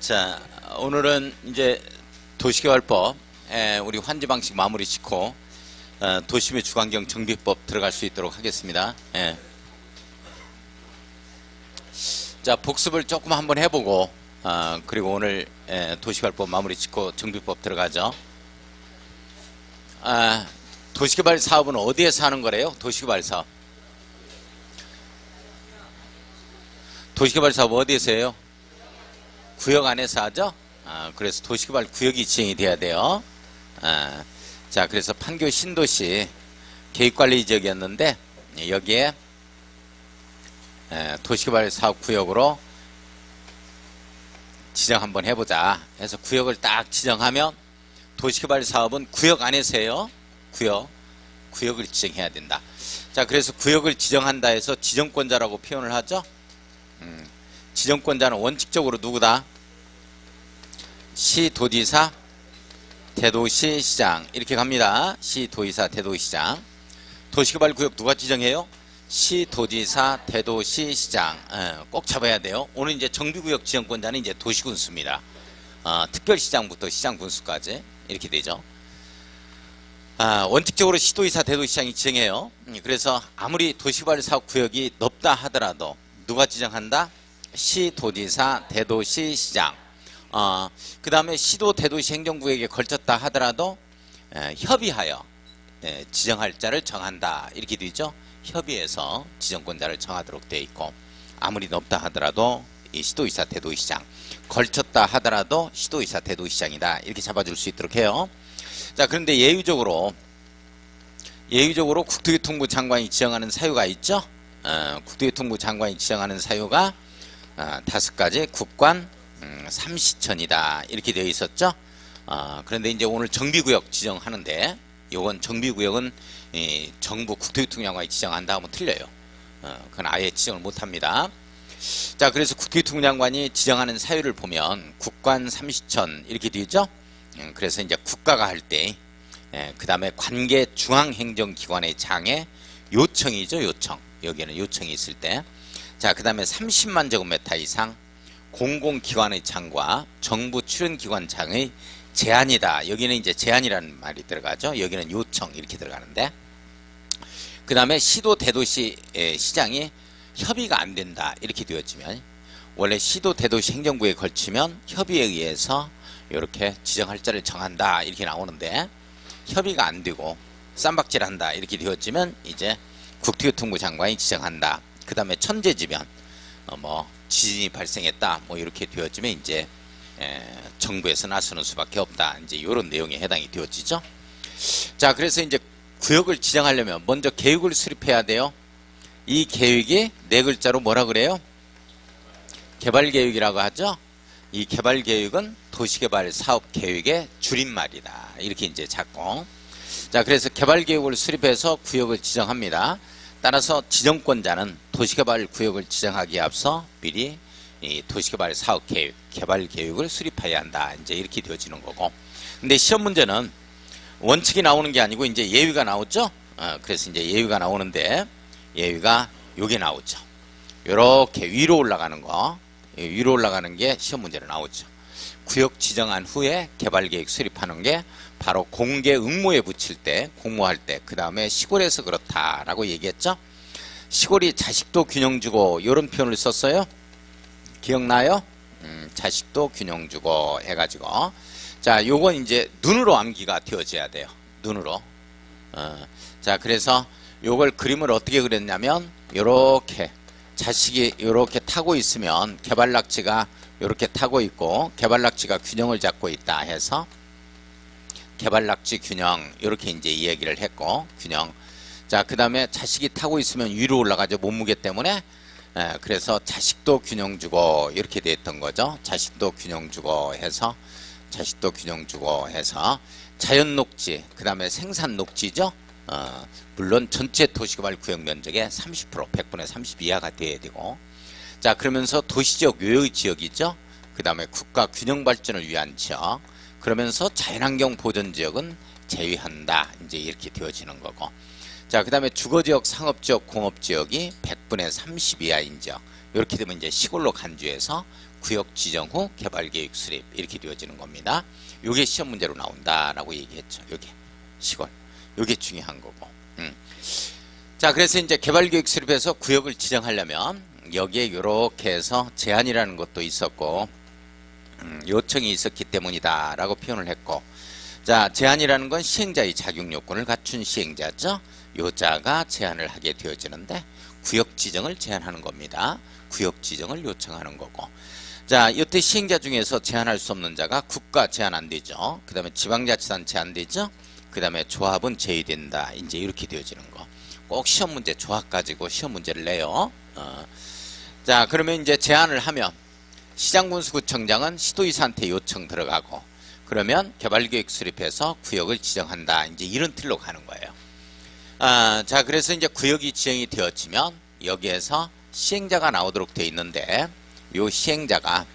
자, 오늘은 이제 도시개발법 우리 환지방식 마무리 짓고 도심의 주관경 정비법 들어갈 수 있도록 하겠습니다. 예. 자, 복습을 조금 한번 해보고 그리고 오늘 도시개발법 마무리 짓고 정비법 들어가죠. 도시개발 사업은 어디에서 하는 거래요? 도시개발 사업. 도시개발 사업 어디에서 해요? 구역 안에서 하죠? 그래서 도시개발 구역이 지정이 돼야 돼요. 자, 그래서 판교 신도시 계획관리 지역이었는데 여기에 도시개발 사업 구역으로 지정 한번 해보자 해서 구역을 딱 지정하면 도시개발 사업은 구역 안에서 해요. 구역을 지정해야 된다. 자, 그래서 구역을 지정한다 해서 지정권자라고 표현을 하죠. 지정권자는 원칙적으로 누구다? 시, 도지사, 대도시, 시장 이렇게 갑니다. 시, 도지사, 대도시장. 도시개발구역 누가 지정해요? 시, 도지사, 대도시, 시장. 꼭 잡아야 돼요. 오늘 이제 정비구역 지정권자는 이제 도시군수입니다. 특별시장부터 시장군수까지 이렇게 되죠. 원칙적으로 시도지사, 대도시장이 지정해요. 그래서 아무리 도시개발 사업구역이 넓다 하더라도 누가 지정한다? 시, 도지사, 대도시, 시장. 그 다음에 시도, 대도시 행정구역에 걸쳤다 하더라도 협의하여 지정할 자를 정한다 이렇게 되죠. 협의해서 지정권자를 정하도록 되어 있고, 아무리 넓다 하더라도 이 시도지사, 대도시장, 걸쳤다 하더라도 시도지사, 대도시장이다 이렇게 잡아줄 수 있도록 해요. 자, 그런데 예외적으로 국토교통부 장관이 지정하는 사유가 있죠. 국토교통부 장관이 지정하는 사유가 5가지 국관 삼시천이다 이렇게 되어 있었죠. 그런데 이제 오늘 정비구역 지정하는데, 요건 정비구역은 정부 국토교통장관이 지정한다 하면 틀려요. 그건 아예 지정을 못합니다. 자, 그래서 국토교통부 장관이 지정하는 사유를 보면 국관 삼시천 이렇게 되죠. 그래서 이제 국가가 할 때 그 다음에 관계 중앙행정기관의 장에 요청이죠. 요청. 여기에는 요청이 있을 때. 자, 그 다음에 30만 제곱미터 이상 공공기관의 장과 정부 출연기관장의 제한이다. 여기는 이제 제한이라는 말이 들어가죠. 여기는 요청 이렇게 들어가는데, 그 다음에 시도, 대도시 시장이 협의가 안 된다 이렇게 되어지면, 원래 시도, 대도시 행정구에 걸치면 협의에 의해서 이렇게 지정할 자를 정한다 이렇게 나오는데, 협의가 안 되고 쌈박질한다 이렇게 되어지면 이제 국토교통부 장관이 지정한다. 그 다음에 천재지변, 지진이 발생했다 이렇게 되어지면 이제 정부에서 나서는 수밖에 없다. 이제 이런 내용에 해당이 되어지죠. 자, 그래서 이제 구역을 지정하려면 먼저 계획을 수립해야 돼요. 이 계획이 네 글자로 뭐라 그래요? 개발계획이라고 하죠. 이 개발계획은 도시개발 사업계획의 줄임말이다 이렇게 이제 잡고, 자, 그래서 개발계획을 수립해서 구역을 지정합니다. 따라서 지정권자는 도시개발 구역을 지정하기에 앞서 미리 이 도시개발 사업계획, 개발계획을 수립해야 한다. 이제 이렇게 되어지는 거고. 근데 시험 문제는 원칙이 나오는 게 아니고 이제 예외가 나오죠. 그래서 이제 예외가 나오는데, 예외가 요게 나오죠. 요렇게 위로 올라가는 거, 위로 올라가는 게 시험 문제로 나오죠. 구역 지정한 후에 개발계획 수립하는 게 바로 공개 응모에 붙일 때, 공모할 때, 그 다음에 시골에서 그렇다라고 얘기했죠. 시골이 자식도 균형 주고 이런 표현을 썼어요. 기억나요? 자식도 균형 주고 해가지고, 자, 요건 이제 눈으로 암기가 되어져야 돼요. 눈으로. 자, 그래서 요걸 그림을 어떻게 그렸냐면, 요렇게 자식이 요렇게 타고 있으면 개발락지가 요렇게 타고 있고 개발락지가 균형을 잡고 있다 해서 개발락지 균형 이렇게 이제 이야기를 했고, 균형. 자, 그 다음에 자식이 타고 있으면 위로 올라가죠. 몸무게 때문에. 그래서 자식도 균형 주고 이렇게 됐던 거죠. 자식도 균형 주고 해서 자연 녹지, 그 다음에 생산 녹지죠. 물론 전체 도시개발 구역 면적의 30%, 100분의 30 이하가 돼야 되고, 자, 그러면서 도시적 요요 지역이죠. 그 다음에 국가 균형 발전을 위한 지역, 그러면서 자연환경 보전 지역은 제외한다. 이제 이렇게 되어지는 거고. 자, 그 다음에 주거지역, 상업지역, 공업지역이 100분의 30 이하인 지역. 이렇게 되면 이제 시골로 간주해서 구역 지정 후 개발계획 수립. 이렇게 되어지는 겁니다. 요게 시험 문제로 나온다라고 얘기했죠. 요게 시골. 요게 중요한 거고. 자, 그래서 이제 개발계획 수립해서 구역을 지정하려면 여기에 이렇게 해서 제한이라는 것도 있었고, 요청이 있었기 때문이다 라고 표현을 했고, 자, 제한이라는 건 시행자의 자격 요건을 갖춘 시행자죠. 요자가 제한을 하게 되어지는데 구역 지정을 제한하는 겁니다. 구역 지정을 요청하는 거고. 자, 이때 시행자 중에서 제한할 수 없는 자가 국가 제한 안 되죠. 그 다음에 지방자치단 제한 되죠. 그 다음에 조합은 제외된다. 이제 이렇게 되어지는 거. 꼭 시험 문제 조합 가지고 시험 문제를 내요. 자, 그러면 이제 제한을 하면 시장군수구청장은 시도의사한테 요청 들어가고, 그러면 개발계획 수립해서 구역을 지정한다. 이제 이런 틀로 가는 거예요. 자, 그래서 이제 구역이 지정이 되어지면 여기에서 시행자가 나오도록 되어 있는데, 요 시행자가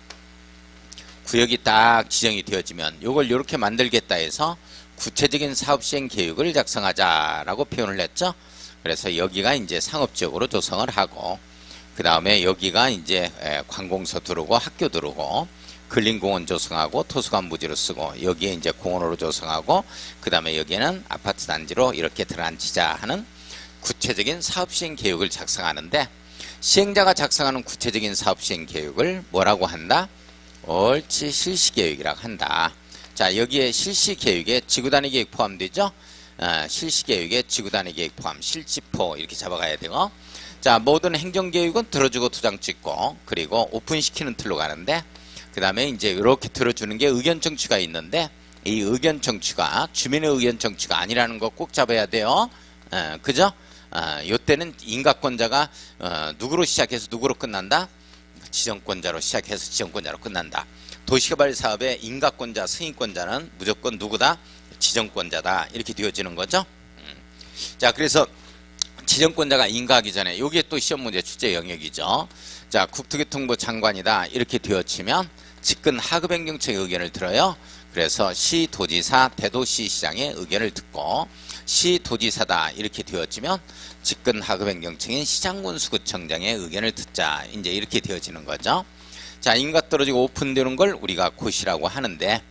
구역이 딱 지정이 되어지면 요걸 이렇게 만들겠다 해서 구체적인 사업 시행 계획을 작성하자라고 표현을 했죠. 그래서 여기가 이제 상업지역으로 조성을 하고, 그 다음에 여기가 이제 관공서 들어오고 학교 들어오고, 근린공원 조성하고 토수관 부지로 쓰고, 여기에 이제 공원으로 조성하고, 그 다음에 여기에는 아파트 단지로 이렇게 들어앉히자 하는 구체적인 사업 시행 계획을 작성하는데, 시행자가 작성하는 구체적인 사업 시행 계획을 뭐라고 한다? 옳지, 실시계획이라고 한다. 자, 여기에 실시계획에 지구단위 계획 포함되죠? 실시계획에 지구단위 계획 포함, 실지포 이렇게 잡아가야 되고, 자, 모든 행정계획은 들어주고 도장 찍고, 그리고 오픈시키는 틀로 가는데, 그 다음에 이제 이렇게 들어주는 게 의견 청취가 있는데, 이 의견 청취가 주민의 의견 청취가 아니라는 거 꼭 잡아야 돼요. 그죠? 요때는 인가권자가 누구로 시작해서 누구로 끝난다? 지정권자로 시작해서 지정권자로 끝난다. 도시개발 사업의 인가권자, 승인권자는 무조건 누구다? 지정권자다. 이렇게 되어지는 거죠. 자, 그래서 지정권자가 인가하기 전에 요게 또 시험 문제 출제 영역이죠. 자, 국토교통부 장관이다. 이렇게 되어지면 직근 하급행정청의 의견을 들어요. 그래서 시, 도지사, 대도시 시장의 의견을 듣고, 시, 도지사다. 이렇게 되어지면 직근 하급행정청인 시장군수구청장의 의견을 듣자. 이제 이렇게 되어지는 거죠. 자, 인가 떨어지고 오픈되는 걸 우리가 고시라고 하는데,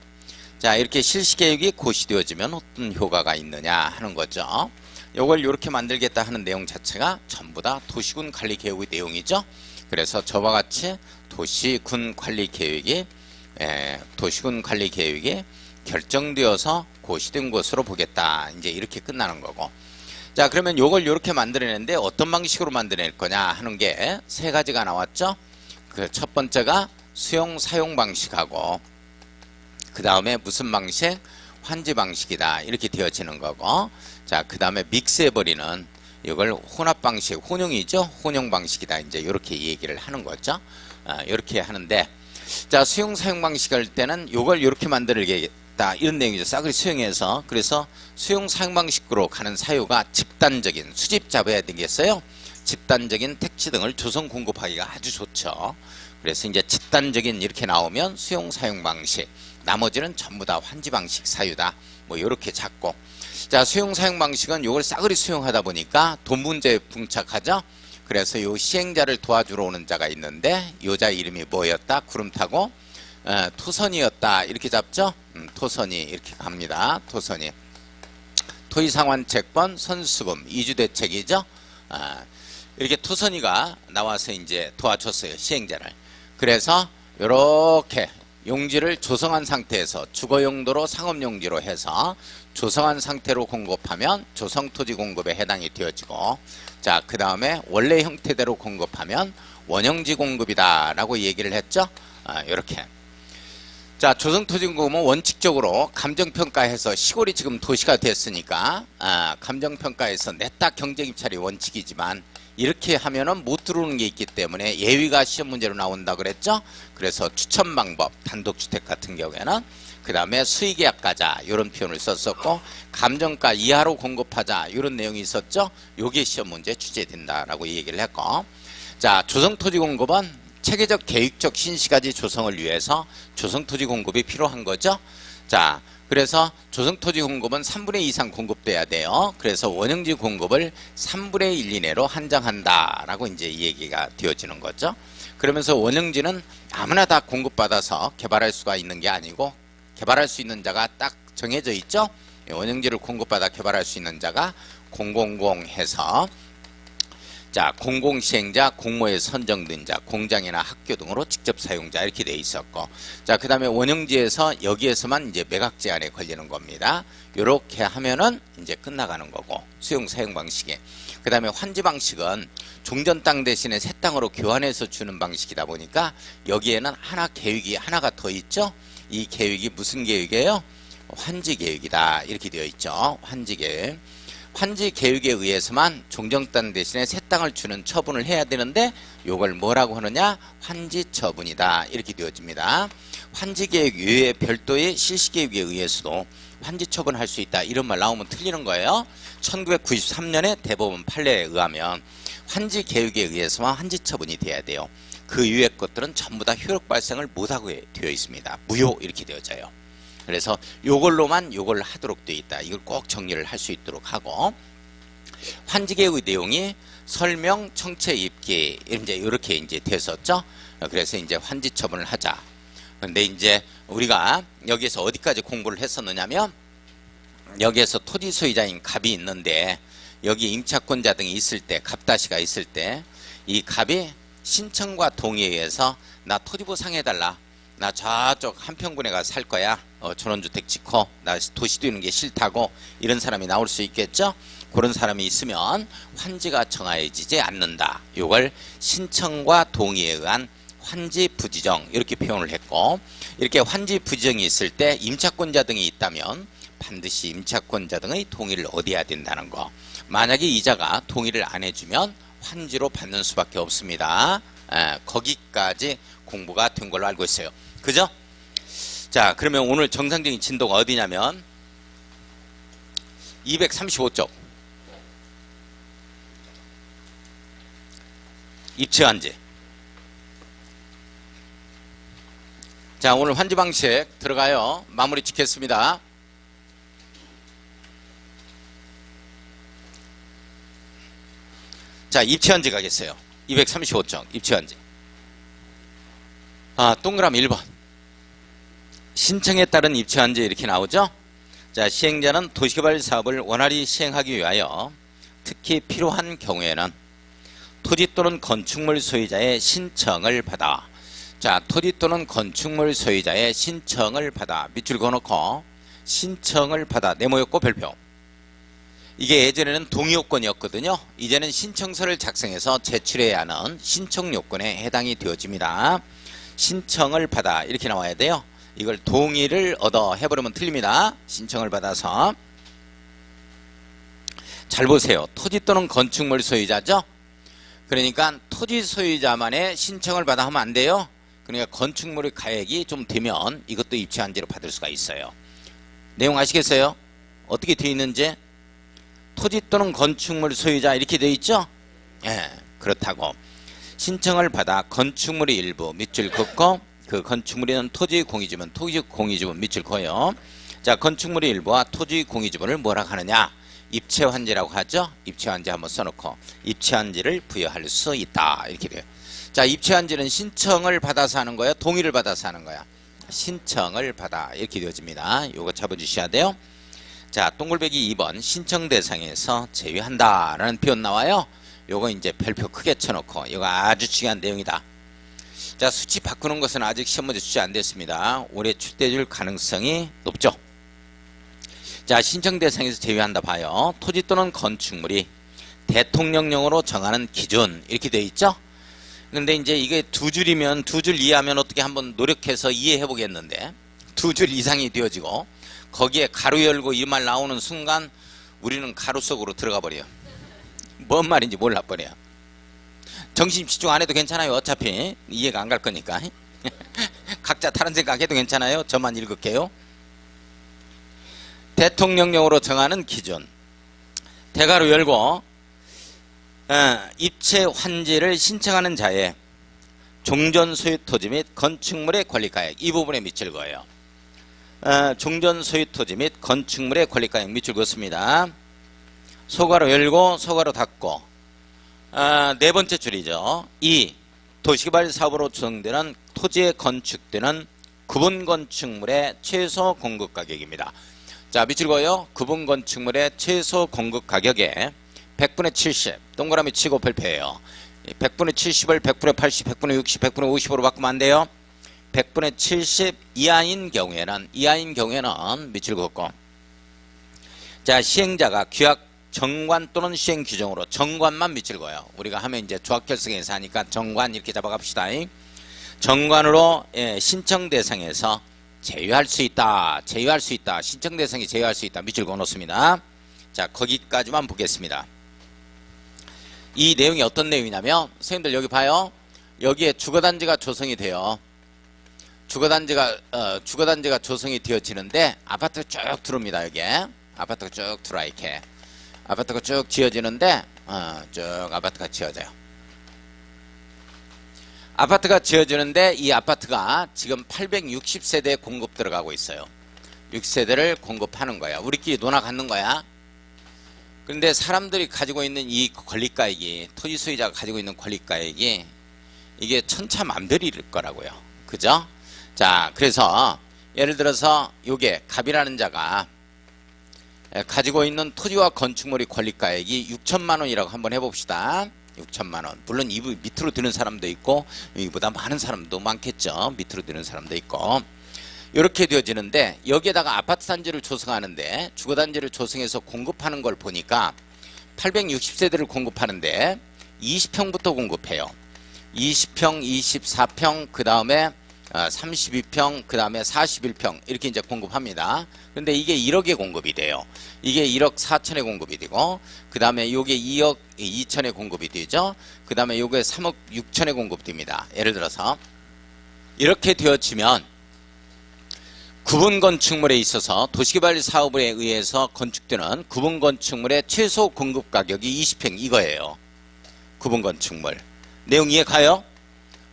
자, 이렇게 실시계획이 고시되어지면 어떤 효과가 있느냐 하는 거죠. 요걸 이렇게 만들겠다 하는 내용 자체가 전부 다 도시군 관리 계획의 내용이죠. 그래서 저와 같이 도시군 관리 계획이 결정되어서 고시된 것으로 보겠다. 이제 이렇게 끝나는 거고. 자, 그러면 요걸 이렇게 만들어내는데 어떤 방식으로 만들어낼 거냐 하는 게 세 가지가 나왔죠. 그 첫 번째가 수용 사용 방식하고, 그 다음에 무슨 방식? 환지 방식이다. 이렇게 되어지는 거고, 자, 그 다음에 믹스해버리는 이걸 혼합 방식, 혼용이죠. 혼용 방식이다. 이제 이렇게 얘기를 하는 거죠. 이렇게 하는데, 자, 수용 사용 방식 할 때는 요걸 이렇게 만들겠다. 이런 내용이죠. 싸그리 수용해서. 그래서 수용 사용 방식으로 가는 사유가 집단적인 수집 잡아야 되겠어요. 집단적인 택지 등을 조성 공급하기가 아주 좋죠. 그래서 이제 집단적인 이렇게 나오면 수용 사용 방식, 나머지는 전부 다 환지 방식 사유다. 뭐 이렇게 잡고, 자, 수용 사용 방식은 요걸 싸그리 수용하다 보니까 돈 문제에 봉착하죠. 그래서 요 시행자를 도와주러 오는 자가 있는데, 요자 이름이 뭐였다? 구름 타고 토선이었다. 이렇게 잡죠. 토선이 이렇게 갑니다. 토선이. 토지상환채권, 선수금, 이주대책이죠. 이렇게 토선이가 나와서 이제 도와줬어요. 시행자를. 그래서 요렇게 용지를 조성한 상태에서 주거용도로 상업용지로 해서 조성한 상태로 공급하면 조성토지 공급에 해당이 되어지고, 자, 그 다음에 원래 형태대로 공급하면 원형지 공급이다 라고 얘기를 했죠. 이렇게. 자, 조성토지 공급은 원칙적으로 감정평가해서, 시골이 지금 도시가 됐으니까 감정평가해서 냈다 경쟁입찰이 원칙이지만, 이렇게 하면은 못 들어오는 게 있기 때문에 예위가 시험 문제로 나온다 그랬죠. 그래서 추천 방법, 단독주택 같은 경우에는, 그 다음에 수의계약가자 이런 표현을 썼었고, 감정가 이하로 공급하자 이런 내용이 있었죠. 요게 시험 문제 출제된다라고 얘기를 했고, 자, 조성토지 공급은 체계적 계획적 신시가지 조성을 위해서 조성토지 공급이 필요한 거죠. 자, 그래서 조성토지 공급은 3분의 2 이상 공급돼야 돼요. 그래서 원형지 공급을 3분의 1 이내로 한정한다라고 이제 이 얘기가 되어지는 거죠. 그러면서 원형지는 아무나 다 공급받아서 개발할 수가 있는 게 아니고 개발할 수 있는 자가 딱 정해져 있죠. 원형지를 공급받아 개발할 수 있는 자가 000 해서 자, 공공시행자, 공모에 선정된 자, 공장이나 학교 등으로 직접 사용자 이렇게 돼 있었고, 자, 그 다음에 원형지에서 여기에서만 이제 매각 제한에 걸리는 겁니다. 요렇게 하면은 이제 끝나가는 거고, 수용 사용 방식에. 그 다음에 환지 방식은 종전 땅 대신에 새 땅으로 교환해서 주는 방식이다 보니까 여기에는 하나 계획이 하나가 더 있죠. 이 계획이 무슨 계획이에요? 환지 계획이다 이렇게 되어 있죠. 환지 계획. 환지 계획에 의해서만 종전 땅 대신에 새 땅을 주는 처분을 해야 되는데 요걸 뭐라고 하느냐? 환지 처분이다 이렇게 되어집니다. 환지 계획 외에 별도의 실시 계획에 의해서도 환지 처분할 수 있다 이런 말 나오면 틀리는 거예요. 1993년에 대법원 판례에 의하면 환지 계획에 의해서만 환지 처분이 돼야 돼요. 그 이외의 것들은 전부 다 효력 발생을 못하고 되어 있습니다. 무효 이렇게 되어져요. 그래서 요걸로만 요걸 하도록 되어 있다. 이걸 꼭 정리를 할 수 있도록 하고, 환지계획의 내용이 설명, 청체, 입기 이제 이렇게 이제 됐었죠. 그래서 이제 환지 처분을 하자. 근데 이제 우리가 여기에서 어디까지 공부를 했었느냐면 여기에서 토지 소유자인 갑이 있는데 여기 임차권자 등이 있을 때, 갑다시가 있을 때 이 갑이 신청과 동의에 의해서 나 토지보 상해달라. 나 저쪽 한평군에 가서 살 거야. 전원주택 짓고 나 도시 뛰는 게 싫다고 이런 사람이 나올 수 있겠죠. 그런 사람이 있으면 환지가 정해지지 않는다. 이걸 신청과 동의에 의한 환지 부지정 이렇게 표현을 했고, 이렇게 환지 부지정이 있을 때 임차권자 등이 있다면 반드시 임차권자 등의 동의를 얻어야 된다는 거. 만약에 이자가 동의를 안 해주면 환지로 받는 수밖에 없습니다. 거기까지 공부가 된 걸로 알고 있어요. 그죠? 자, 그러면 오늘 정상적인 진도가 어디냐면 235쪽 입체환지. 자, 오늘 환지 방식 들어가요. 마무리 짓겠습니다. 자, 입체환지 가겠어요. 235쪽 입체환지. 동그라미 1번. 신청에 따른 입체환지 이렇게 나오죠. 자, 시행자는 도시개발 사업을 원활히 시행하기 위하여 특히 필요한 경우에는 토지 또는 건축물 소유자의 신청을 받아, 자, 토지 또는 건축물 소유자의 신청을 받아 밑줄 그어놓고 신청을 받아 네모였고 별표. 이게 예전에는 동의요건이었거든요. 이제는 신청서를 작성해서 제출해야 하는 신청요건에 해당이 되어집니다. 신청을 받아 이렇게 나와야 돼요. 이걸 동의를 얻어 해버리면 틀립니다. 신청을 받아서. 잘 보세요. 토지 또는 건축물 소유자죠. 그러니까 토지 소유자만의 신청을 받아 하면 안 돼요. 그러니까 건축물의 가액이 좀 되면 이것도 입체환지로 받을 수가 있어요. 내용 아시겠어요? 어떻게 되어 있는지. 토지 또는 건축물 소유자 이렇게 되어 있죠. 예, 그렇다고 신청을 받아 건축물의 일부 밑줄 긋고, 그 건축물에는 토지 공유지분, 토지 공유지분 밑줄 그어요. 자, 건축물의 일부와 토지 공유지분을 뭐라 하느냐? 입체환지라고 하죠. 입체환지 한번 써놓고 입체환지를 부여할 수 있다 이렇게 돼요. 자, 입체환지는 신청을 받아서 하는 거야, 동의를 받아서 하는 거야? 신청을 받아 이렇게 되어집니다. 요거 잡아주셔야 돼요. 자, 동글배기 2번 신청 대상에서 제외한다 라는 표현 나와요. 요거 이제 별표 크게 쳐놓고, 이거 아주 중요한 내용이다. 자, 수치 바꾸는 것은 아직 시험 문제 출제 안 됐습니다. 올해 출제될 가능성이 높죠. 자, 신청 대상에서 제외한다 봐요. 토지 또는 건축물이 대통령령으로 정하는 기준 이렇게 되어 있죠. 근데 이제 이게 두 줄이면, 두 줄 이해하면 어떻게 한번 노력해서 이해해 보겠는데, 두 줄 이상이 되어지고 거기에 가로 열고 이 말 나오는 순간 우리는 가로 속으로 들어가 버려요. 뭔 말인지 몰라 버려요. 정신 집중 안 해도 괜찮아요. 어차피 이해가 안 갈 거니까. 각자 다른 생각해도 괜찮아요. 저만 읽을게요. 대통령령으로 정하는 기준. 대가로 열고 입체 환지를 신청하는 자의 종전 소유 토지 및 건축물의 권리가액 이 부분에 밑줄 그어요. 종전 소유 토지 및 건축물의 권리가액 밑줄 그었습니다. 소괄호 열고 소괄호 닫고 네 번째 줄이죠. 2. 도시개발 사업으로 조성되는 토지에 건축되는 구분 건축물의 최소 공급 가격입니다. 자, 밑줄 그어요. 구분 건축물의 최소 공급 가격에 100분의 70 동그라미 치고 발표해요. 100분의 70을 100분의 80, 100분의 60, 100분의 50으로 바꾸면 안 돼요. 100분의 70 이하인 경우에는 밑줄 긋고, 자, 시행자가 규약 정관 또는 시행 규정으로 정관만 밑줄 그어요. 우리가 하면 이제 조합결성에서 하니까 정관 이렇게 잡아갑시다. 정관으로 신청 대상에서 제외할 수 있다. 신청 대상이 제외할 수 있다. 밑줄 그어 놓습니다. 자, 거기까지만 보겠습니다. 이 내용이 어떤 내용이냐면, 선생님들 여기 봐요. 여기에 주거단지가 조성이 돼요. 주거단지가 조성이 되어지는데 아파트가 쭉 들어옵니다. 여기에 아파트가 쭉 들어와. 이렇게 아파트가 쭉 지어지는데 쭉 아파트가 지어져요. 아파트가 지어지는데 이 아파트가 지금 860세대 공급 들어가고 있어요. 6세대를 공급하는 거야. 우리끼리 논아 갖는 거야. 그런데 사람들이 가지고 있는 이 권리가액이, 토지 소유자가 가지고 있는 권리가액이 이게 천차만별일 거라고요. 그죠? 자, 그래서 예를 들어서 요게 갑이라는 자가 가지고 있는 토지와 건축물의 권리가액이 6천만 원이라고 한번 해봅시다. 6천만 원. 물론 이 밑으로 드는 사람도 있고 이보다 많은 사람도 많겠죠. 밑으로 드는 사람도 있고. 이렇게 되어지는데 여기에다가 아파트 단지를 조성하는데, 주거단지를 조성해서 공급하는 걸 보니까 860세대를 공급하는데 20평부터 공급해요. 20평, 24평, 그 다음에 32평, 그 다음에 41평 이렇게 이제 공급합니다. 근데 이게 1억에 공급이 돼요. 이게 1억 4천에 공급이 되고, 그 다음에 요게 2억 2천에 공급이 되죠. 그 다음에 요게 3억 6천에 공급됩니다. 예를 들어서 이렇게 되어지면 구분 건축물에 있어서 도시개발 사업에 의해서 건축되는 구분 건축물의 최소 공급 가격이 20평 이거예요. 구분 건축물. 내용 이해 가요?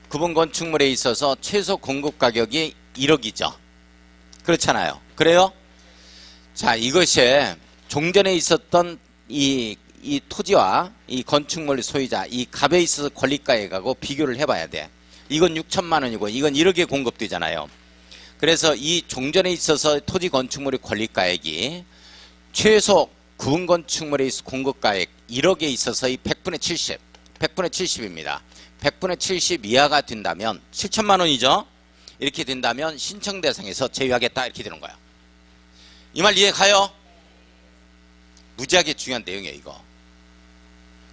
구분 건축물에 있어서 최소 공급 가격이 1억이죠. 그렇잖아요. 그래요? 자, 이것이 종전에 있었던 이 토지와 이 건축물 소유자, 이 갑에 있어서 권리가액하고 비교를 해봐야 돼. 이건 6천만 원이고 이건 1억에 공급되잖아요. 그래서 이 종전에 있어서 토지 건축물의 권리가액이 최소 구분 건축물에 있어 공급가액 1억에 있어서 이 100분의 70, 100분의 70입니다. 100분의 70 이하가 된다면 7천만 원이죠. 이렇게 된다면 신청 대상에서 제외하겠다 이렇게 되는 거야. 이 말 이해 가요? 무지하게 중요한 내용이에요 이거.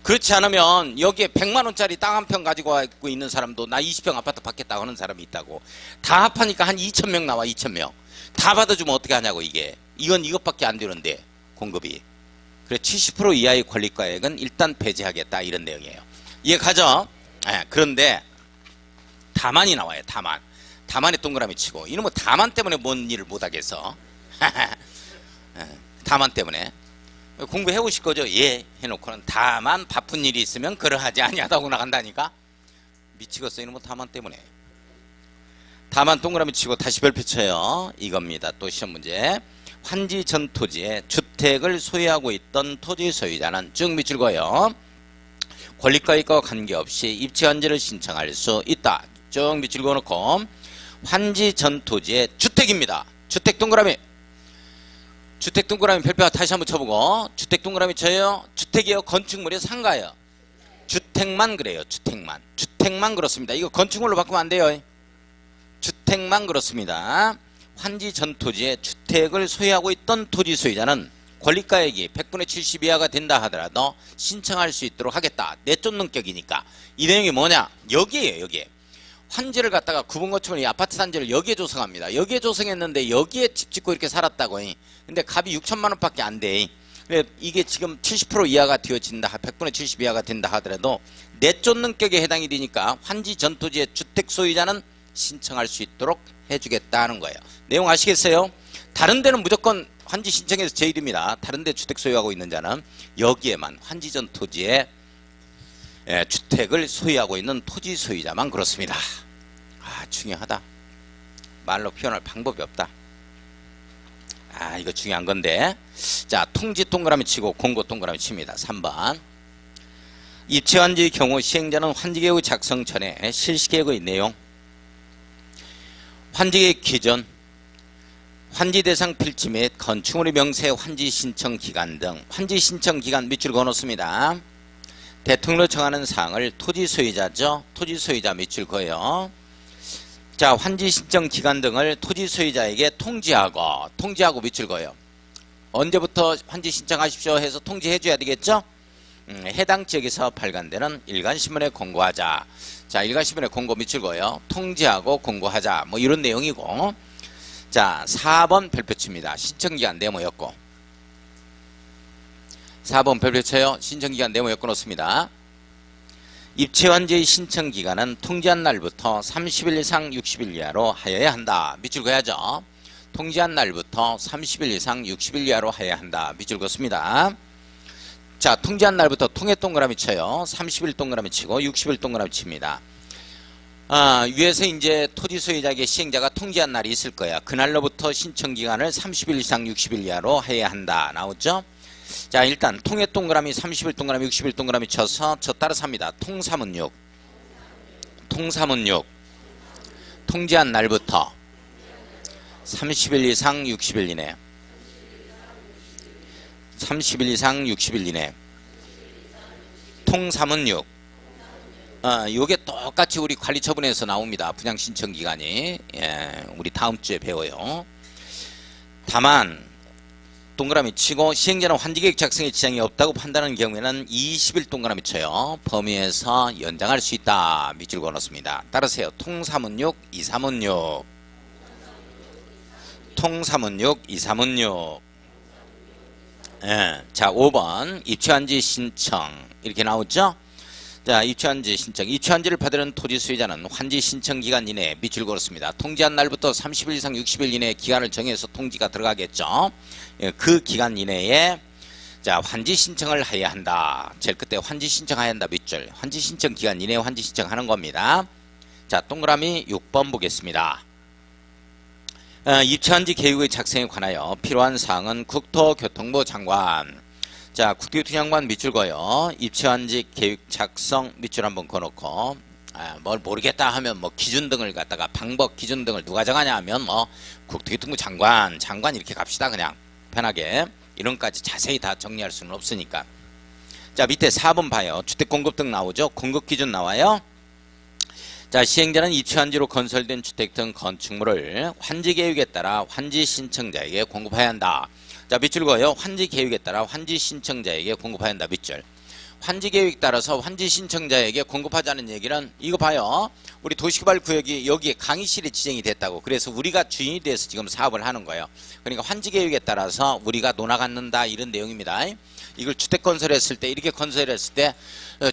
그렇지 않으면 여기에 100만 원짜리 땅 한 평 가지고 있는 사람도 나 20평 아파트 받겠다고 하는 사람이 있다고. 다 합하니까 한 2,000명 나와. 2,000명 다 받아주면 어떻게 하냐고. 이건 이것밖에 안 되는데 공급이. 그래 70% 이하의 권리가액은 일단 배제하겠다 이런 내용이에요. 이해 가죠? 그런데 다만이 나와요. 다만에 동그라미 치고, 이놈은 다만 때문에 뭔 일을 못하겠어. 다만 때문에 공부해 오실 거죠? 예 해놓고는 다만 바쁜 일이 있으면 그러하지 아니하다고 나간다니까. 미치겠어 이놈은 다만 때문에. 다만 동그라미 치고 다시 별표 쳐요. 이겁니다. 또 시험 문제. 환지 전 토지에 주택을 소유하고 있던 토지 소유자는 쭉 밑줄 그어요. 권리가액과 관계없이 입지 환지를 신청할 수 있다. 쭉 밑줄 그어놓고 환지 전 토지의 주택입니다. 주택 동그라미. 주택 동그라미 별표 다시 한번 쳐보고, 주택 동그라미 쳐요. 주택이요? 건축물이요? 상가요? 주택만 그래요. 주택만 그렇습니다. 이거 건축물로 바꾸면 안 돼요. 주택만 그렇습니다. 환지 전 토지에 주택을 소유하고 있던 토지 소유자는 권리가액이 100분의 70 이하가 된다 하더라도 신청할 수 있도록 하겠다. 내쫓는 격이니까. 이 내용이 뭐냐? 여기에요. 여기에. 환지를 갖다가 구분 건축물 이 아파트 단지를 여기에 조성합니다. 여기에 조성했는데 여기에 집 짓고 이렇게 살았다고. 근데 값이 6천만 원밖에 안 돼. 이게 지금 70% 이하가 되어진다. 100분의 70 이하가 된다 하더라도 내쫓는 격에 해당이 되니까 환지 전 토지의 주택 소유자는 신청할 수 있도록 해주겠다는 거예요. 내용 아시겠어요? 다른 데는 무조건 환지 신청해서 제일입니다. 다른 데 주택 소유하고 있는 자는 여기에만 환지 전 토지에 주택을 소유하고 있는 토지 소유자만 그렇습니다. 중요하다. 말로 표현할 방법이 없다. 아, 이거 중요한 건데. 자, 통지 동그라미 치고 공고 동그라미 칩니다. 3번. 입체환지의 경우 시행자는 환지계획의 작성 전에 실시계획의 내용, 환지계획 기준, 환지 대상 필지 및 건축물의 명세, 환지 신청 기간 등 환지 신청 기간 밑줄 그어놓습니다. 대통령으로 정하는 사항을 토지 소유자죠. 토지 소유자 밑줄 그어요. 자, 환지 신청 기간 등을 토지 소유자에게 통지하고 밑줄 그어요. 언제부터 환지 신청하십시오 해서 통지해 줘야 되겠죠. 해당 지역에서 발간되는 일간신문에 공고하자. 자, 일간신문에 공고 밑줄 그어요. 통지하고 공고하자. 뭐 이런 내용이고. 자, 4번 별표칩니다. 신청기간 네모였고. 4번 별표쳐요. 신청기간 네모 엮어놓습니다. 입체환지의 신청기간은 통지한 날부터 30일 이상 60일 이하로 하여야 한다. 밑줄 그어야죠. 통지한 날부터 30일 이상 60일 이하로 하여야 한다. 밑줄 그었습니다. 자, 통지한 날부터 통해 동그라미 쳐요. 30일 동그라미 치고 60일 동그라미 칩니다. 위에서 이제 토지 소유자에게 시행자가 통지한 날이 있을 거야. 그날로부터 신청기간을 30일 이상 60일 이하로 해야 한다. 나오죠? 자, 일단 통해 동그라미 30일 동그라미 60일 동그라미 쳐서 저 따라서 합니다. 통사문 6. 통지한 날부터 30일 이상 60일 이내. 30일 이상 60일 이내. 통사문 6. 요게 똑같이 우리 관리처분에서 나옵니다. 분양 신청 기간이. 예, 우리 다음 주에 배워요. 다만 동그라미 치고 시행자는 환지계획 작성에 지장이 없다고 판단하는 경우에는 20일 동그라미 쳐요. 범위에서 연장할 수 있다. 밑줄 그어놓습니다. 따르세요. 통사문 6, 이사문 6. 통사문 6, 이사문 6. 예, 자, 5번 입체환지 신청 이렇게 나오죠. 자, 입체환지 신청. 입체환지를 받으려는 토지 소유자는 환지 신청 기간 이내에 밑줄 그었습니다. 통지한 날부터 30일 이상 60일 이내에 기간을 정해서 통지가 들어가겠죠. 예, 그 기간 이내에 자, 환지 신청을 해야 한다. 제일 끝에 환지 신청해야 한다. 밑줄. 환지 신청 기간 이내에 환지 신청하는 겁니다. 자, 동그라미 6번 보겠습니다. 입체환지 계획의 작성에 관하여 필요한 사항은 국토교통부 장관. 자, 국토교통부 장관 밑줄 그어요. 입체환지 계획 작성 밑줄 한번 그어놓고, 뭘 모르겠다 하면 뭐 기준 등을 갖다가 방법 기준 등을 누가 정하냐 하면 뭐 국토교통부 장관 이렇게 갑시다. 그냥 편하게. 이런 것까지 자세히 다 정리할 수는 없으니까. 자, 밑에 4번 봐요. 주택공급 등 나오죠. 공급 기준 나와요. 자, 시행자는 입체환지로 건설된 주택 등 건축물을 환지계획에 따라 환지 신청자에게 공급해야 한다. 자, 밑줄 그어요. 환지계획에 따라 환지 신청자에게 공급해야 한다. 밑줄. 환지계획에 따라서 환지 신청자에게 공급하자는 얘기는 이거 봐요. 우리 도시개발구역이 여기에 강의실이 지정이 됐다고. 그래서 우리가 주인이 돼서 지금 사업을 하는 거예요. 그러니까 환지계획에 따라서 우리가 논하갖는다 이런 내용입니다. 이걸 주택 건설했을 때 이렇게 건설했을 때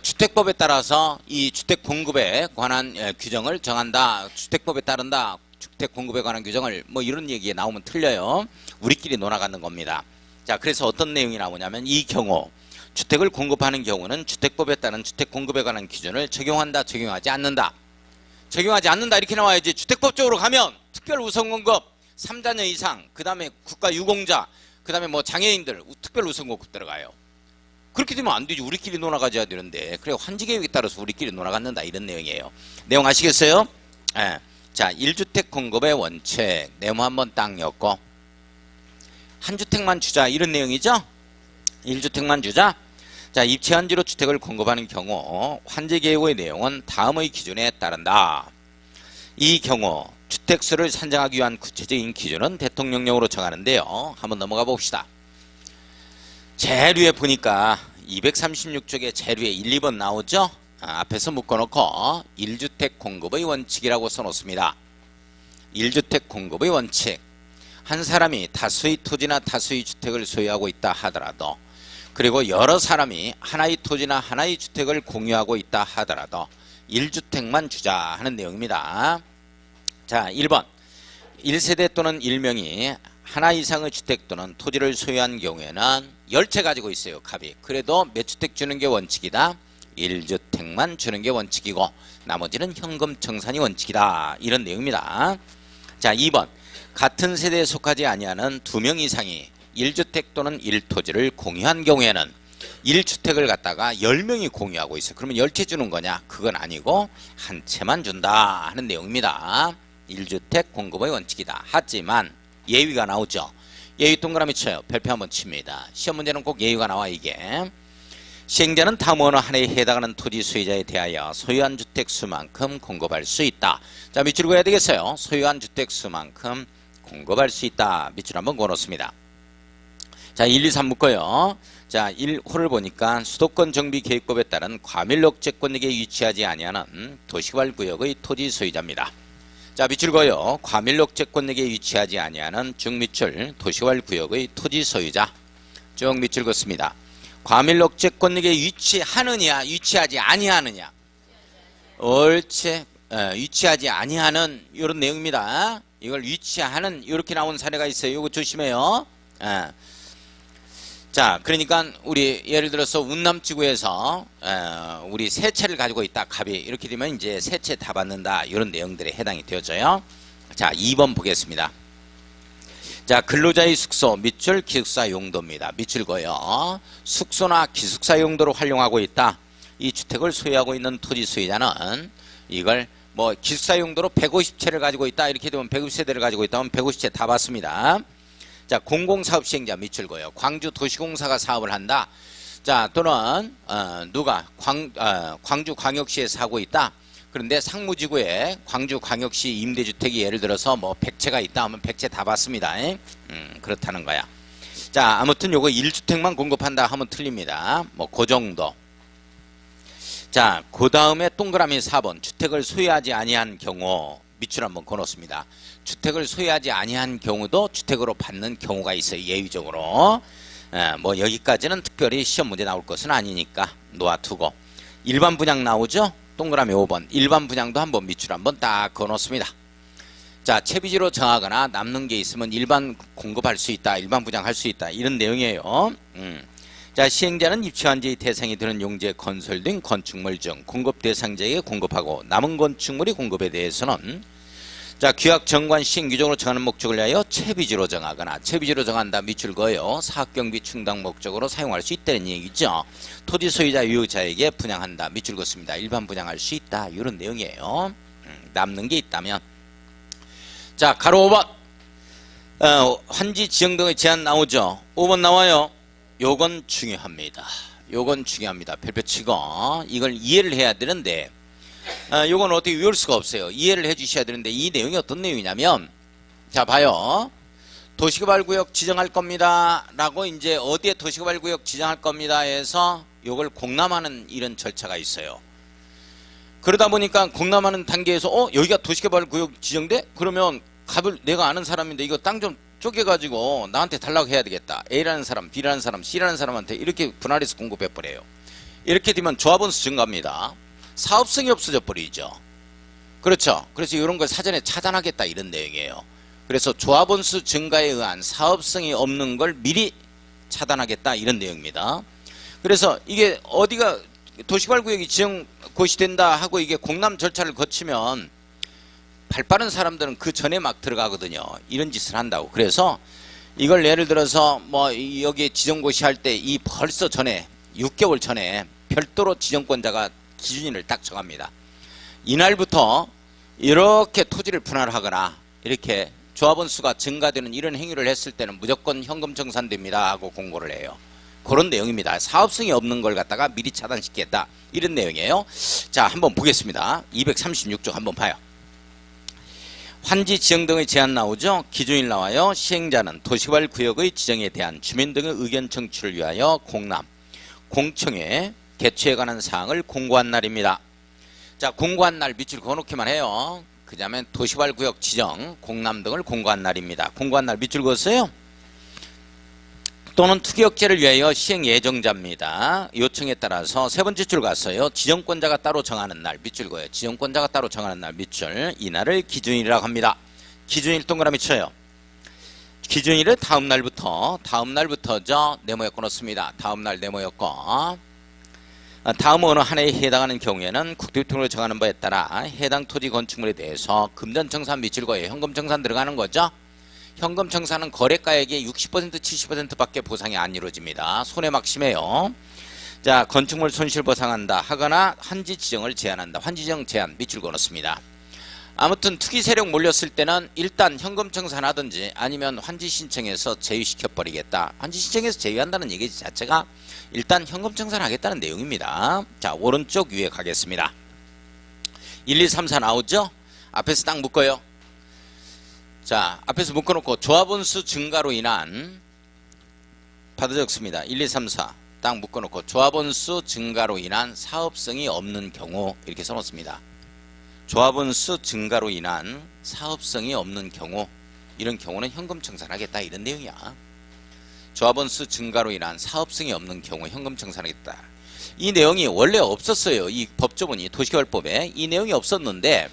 주택법에 따라서 이 주택 공급에 관한 규정을 정한다. 주택법에 따른다. 주택 공급에 관한 규정을 뭐 이런 얘기에 나오면 틀려요. 우리끼리 논아가는 겁니다. 자, 그래서 어떤 내용이 나오냐면 이 경우 주택을 공급하는 경우는 주택법에 따른 주택 공급에 관한 기준을 적용한다. 적용하지 않는다. 적용하지 않는다 이렇게 나와야지. 주택법적으로 가면 특별 우선 공급 3자녀 이상 그 다음에 국가 유공자 그 다음에 뭐 장애인들 특별 우선 공급 들어가요. 그렇게 되면 안 되지. 우리끼리 논아가져야 되는데. 그래 환지계획에 따라서 우리끼리 논아갖는다 이런 내용이에요. 내용 아시겠어요? 예. 자, 1주택 공급의 원칙 네모 한번 딱 엮고 한 주택만 주자 이런 내용이죠. 1주택만 주자. 자, 입체환지로 주택을 공급하는 경우 환지계획의 내용은 다음의 기준에 따른다. 이 경우 주택수를 산정하기 위한 구체적인 기준은 대통령령으로 정하는데요. 한번 넘어가 봅시다. 제일 위에 보니까 236쪽에 제일 위에 1, 2번 나오죠. 앞에서 묶어놓고 1주택 공급의 원칙이라고 써놓습니다. 1주택 공급의 원칙. 한 사람이 다수의 토지나 다수의 주택을 소유하고 있다 하더라도 그리고 여러 사람이 하나의 토지나 하나의 주택을 공유하고 있다 하더라도 1주택만 주자 하는 내용입니다. 자, 1번 1세대 또는 1명이 하나 이상의 주택 또는 토지를 소유한 경우에는 10채 가지고 있어요. 갑이. 그래도 몇 주택 주는 게 원칙이다? 1주택만 주는 게 원칙이고 나머지는 현금 청산이 원칙이다. 이런 내용입니다. 자, 2번 같은 세대에 속하지 아니하는 2명 이상이 1주택 또는 1토지를 공유한 경우에는 1주택을 갖다가 10명이 공유하고 있어요. 그러면 10채 주는 거냐? 그건 아니고 한 채만 준다 하는 내용입니다. 1주택 공급의 원칙이다. 하지만 예외가 나오죠. 예외 동그라미 쳐요. 별표 한번 칩니다. 시험 문제는 꼭 예외가 나와 이게. 시행자는 다음 어느 하나에 해당하는 토지 소유자에 대하여 소유한 주택 수만큼 공급할 수 있다. 자, 밑줄 그어야 되겠어요. 소유한 주택 수만큼 공급할 수 있다. 밑줄 한번 그어놓습니다. 자, 1, 2, 3 묶어요. 자, 1호를 보니까 수도권 정비계획법에 따른 과밀억제권역에 위치하지 아니하는 도시개발구역의 토지 소유자입니다. 자, 밑줄 그어요. 과밀억제권역에 위치하지 아니하는 중밑줄 도시개발구역의 토지 소유자. 쭉 밑줄 긋습니다. 과밀억제권역에 위치하느냐 위치하지 아니하느냐. 옳지. 위치하지 아니하는 이런 내용입니다. 이걸 위치하는 이렇게 나온 사례가 있어요. 이거 조심해요. 자, 그러니까 우리 예를 들어서 운남지구에서 우리 세 채를 가지고 있다. 갑이 이렇게 되면 이제 세 채 다 받는다. 이런 내용들에 해당이 되어져요. 자, 2번 보겠습니다. 자, 근로자의 숙소 밑줄 기숙사 용도입니다. 밑줄 그어요. 숙소나 기숙사 용도로 활용하고 있다. 이 주택을 소유하고 있는 토지 소유자는 이걸 뭐 기숙사 용도로 150채를 가지고 있다. 이렇게 되면 150세대를 가지고 있다면 150채 다 받습니다. 자, 공공사업 시행자 밑줄 그어요. 광주도시공사가 사업을 한다. 자, 또는 누가 광주광역시에서 하고 있다. 그런데 상무지구에 광주광역시 임대주택이 예를 들어서 뭐 100채가 있다 하면 100채 다 받습니다. 그렇다는 거야. 자, 아무튼 요거 1주택만 공급한다 하면 틀립니다. 뭐 그 정도. 자, 그 다음에 동그라미 4번 주택을 소유하지 아니한 경우 밑줄 한번 그어놓습니다. 주택을 소유하지 아니한 경우도 주택으로 받는 경우가 있어요. 예외적으로. 뭐 여기까지는 특별히 시험 문제 나올 것은 아니니까 놓아두고. 일반 분양 나오죠? 동그라미 5번 일반 분양도 한번 밑줄 한번 딱 그어놓습니다. 자, 채비지로 정하거나 남는 게 있으면 일반 공급할 수 있다. 일반 분양할 수 있다. 이런 내용이에요. 자, 시행자는 입주한지의 대상이 되는 용지의 건설 등 건축물 중 공급 대상자에게 공급하고 남은 건축물의 공급에 대해서는 자, 규약 정관 시행 규정으로 정하는 목적을 위하여 채비지로 정하거나 채비지로 정한다. 밑줄 그어요. 사업경비 충당 목적으로 사용할 수 있다는 얘기죠. 토지 소유자 유효자에게 분양한다. 밑줄 긋습니다. 일반 분양할 수 있다. 이런 내용이에요. 남는 게 있다면. 자, 가로 5번 환지 지정 등의 제한 나오죠. 5번 나와요. 요건 중요합니다. 요건 중요합니다. 별표 치고 이걸 이해를 해야 되는데 요건 어떻게 외울 수가 없어요. 이해를 해 주셔야 되는데 이 내용이 어떤 내용이냐면 자, 봐요. 도시개발구역 지정할 겁니다 라고 이제 어디에 도시개발구역 지정할 겁니다 해서 요걸 공람하는 이런 절차가 있어요. 그러다 보니까 공람하는 단계에서 여기가 도시개발구역 지정돼? 그러면 갑을 내가 아는 사람인데 이거 땅 좀 쪼개가지고 나한테 달라고 해야 되겠다. A라는 사람, B라는 사람, C라는 사람한테 이렇게 분할해서 공급해버려요. 이렇게 되면 조합원수 증가합니다. 사업성이 없어져 버리죠. 그렇죠. 그래서 이런 걸 사전에 차단하겠다 이런 내용이에요. 그래서 조합원수 증가에 의한 사업성이 없는 걸 미리 차단하겠다 이런 내용입니다. 그래서 이게 어디가 도시개발구역이 지정 곳이 된다 하고 이게 공람 절차를 거치면 발 빠른 사람들은 그 전에 막 들어가거든요. 이런 짓을 한다고. 그래서 이걸 예를 들어서 뭐 여기에 지정고시 할 때 이 벌써 전에 6개월 전에 별도로 지정권자가 기준일을 딱 정합니다. 이날부터 이렇게 토지를 분할하거나 이렇게 조합원 수가 증가되는 이런 행위를 했을 때는 무조건 현금 청산됩니다 하고 공고를 해요. 그런 내용입니다. 사업성이 없는 걸 갖다가 미리 차단시키겠다 이런 내용이에요. 자, 한번 보겠습니다. 236쪽 한번 봐요. 환지 지정 등의 제한 나오죠. 기준일 나와요. 시행자는 도시개발구역의 지정에 대한 주민 등의 의견 청취를 위하여 공람, 공청회 개최에 관한 사항을 공고한 날입니다. 자, 공고한 날 밑줄 그어놓기만 해요. 그 다음에 도시개발구역 지정, 공람 등을 공고한 날입니다. 공고한 날 밑줄 그었어요. 또는 투기억제를 위하여 시행 예정자입니다. 요청에 따라서 세 번째 줄 갔어요. 지정권자가 따로 정하는 날 밑줄 그어요. 지정권자가 따로 정하는 날 밑줄, 이날을 기준일이라고 합니다. 기준일 동그라미 쳐요. 기준일은 다음날부터죠. 네모에 끊었습니다. 다음날 네모였고, 다음 어느 하나에 해당하는 경우에는 국토교통부로 정하는 바에 따라 해당 토지 건축물에 대해서 금전청산 밑줄 그어요. 현금청산 들어가는 거죠. 현금청산은 거래가액의 60% 70%밖에 보상이 안 이루어집니다. 손해 막 심해요. 자, 건축물 손실 보상한다 하거나 환지 지정을 제한한다. 환지 지정 제한 밑줄 그었습니다. 아무튼 투기 세력 몰렸을 때는 일단 현금청산하든지 아니면 환지 신청해서 제외시켜 버리겠다. 환지 신청해서 제외한다는 얘기 자체가 일단 현금청산하겠다는 내용입니다. 자, 오른쪽 위에 가겠습니다. 1, 2, 3, 4 나오죠? 앞에서 딱 묶어요. 자, 앞에서 묶어놓고 조합원수 증가로 인한 받아 적습니다. 1, 2, 3, 4 딱 묶어놓고 조합원수 증가로 인한 사업성이 없는 경우 이렇게 써놓습니다. 조합원수 증가로 인한 사업성이 없는 경우, 이런 경우는 현금청산하겠다 이런 내용이야. 조합원수 증가로 인한 사업성이 없는 경우 현금청산하겠다. 이 내용이 원래 없었어요. 이 법조문이 도시개발법에 이 내용이 없었는데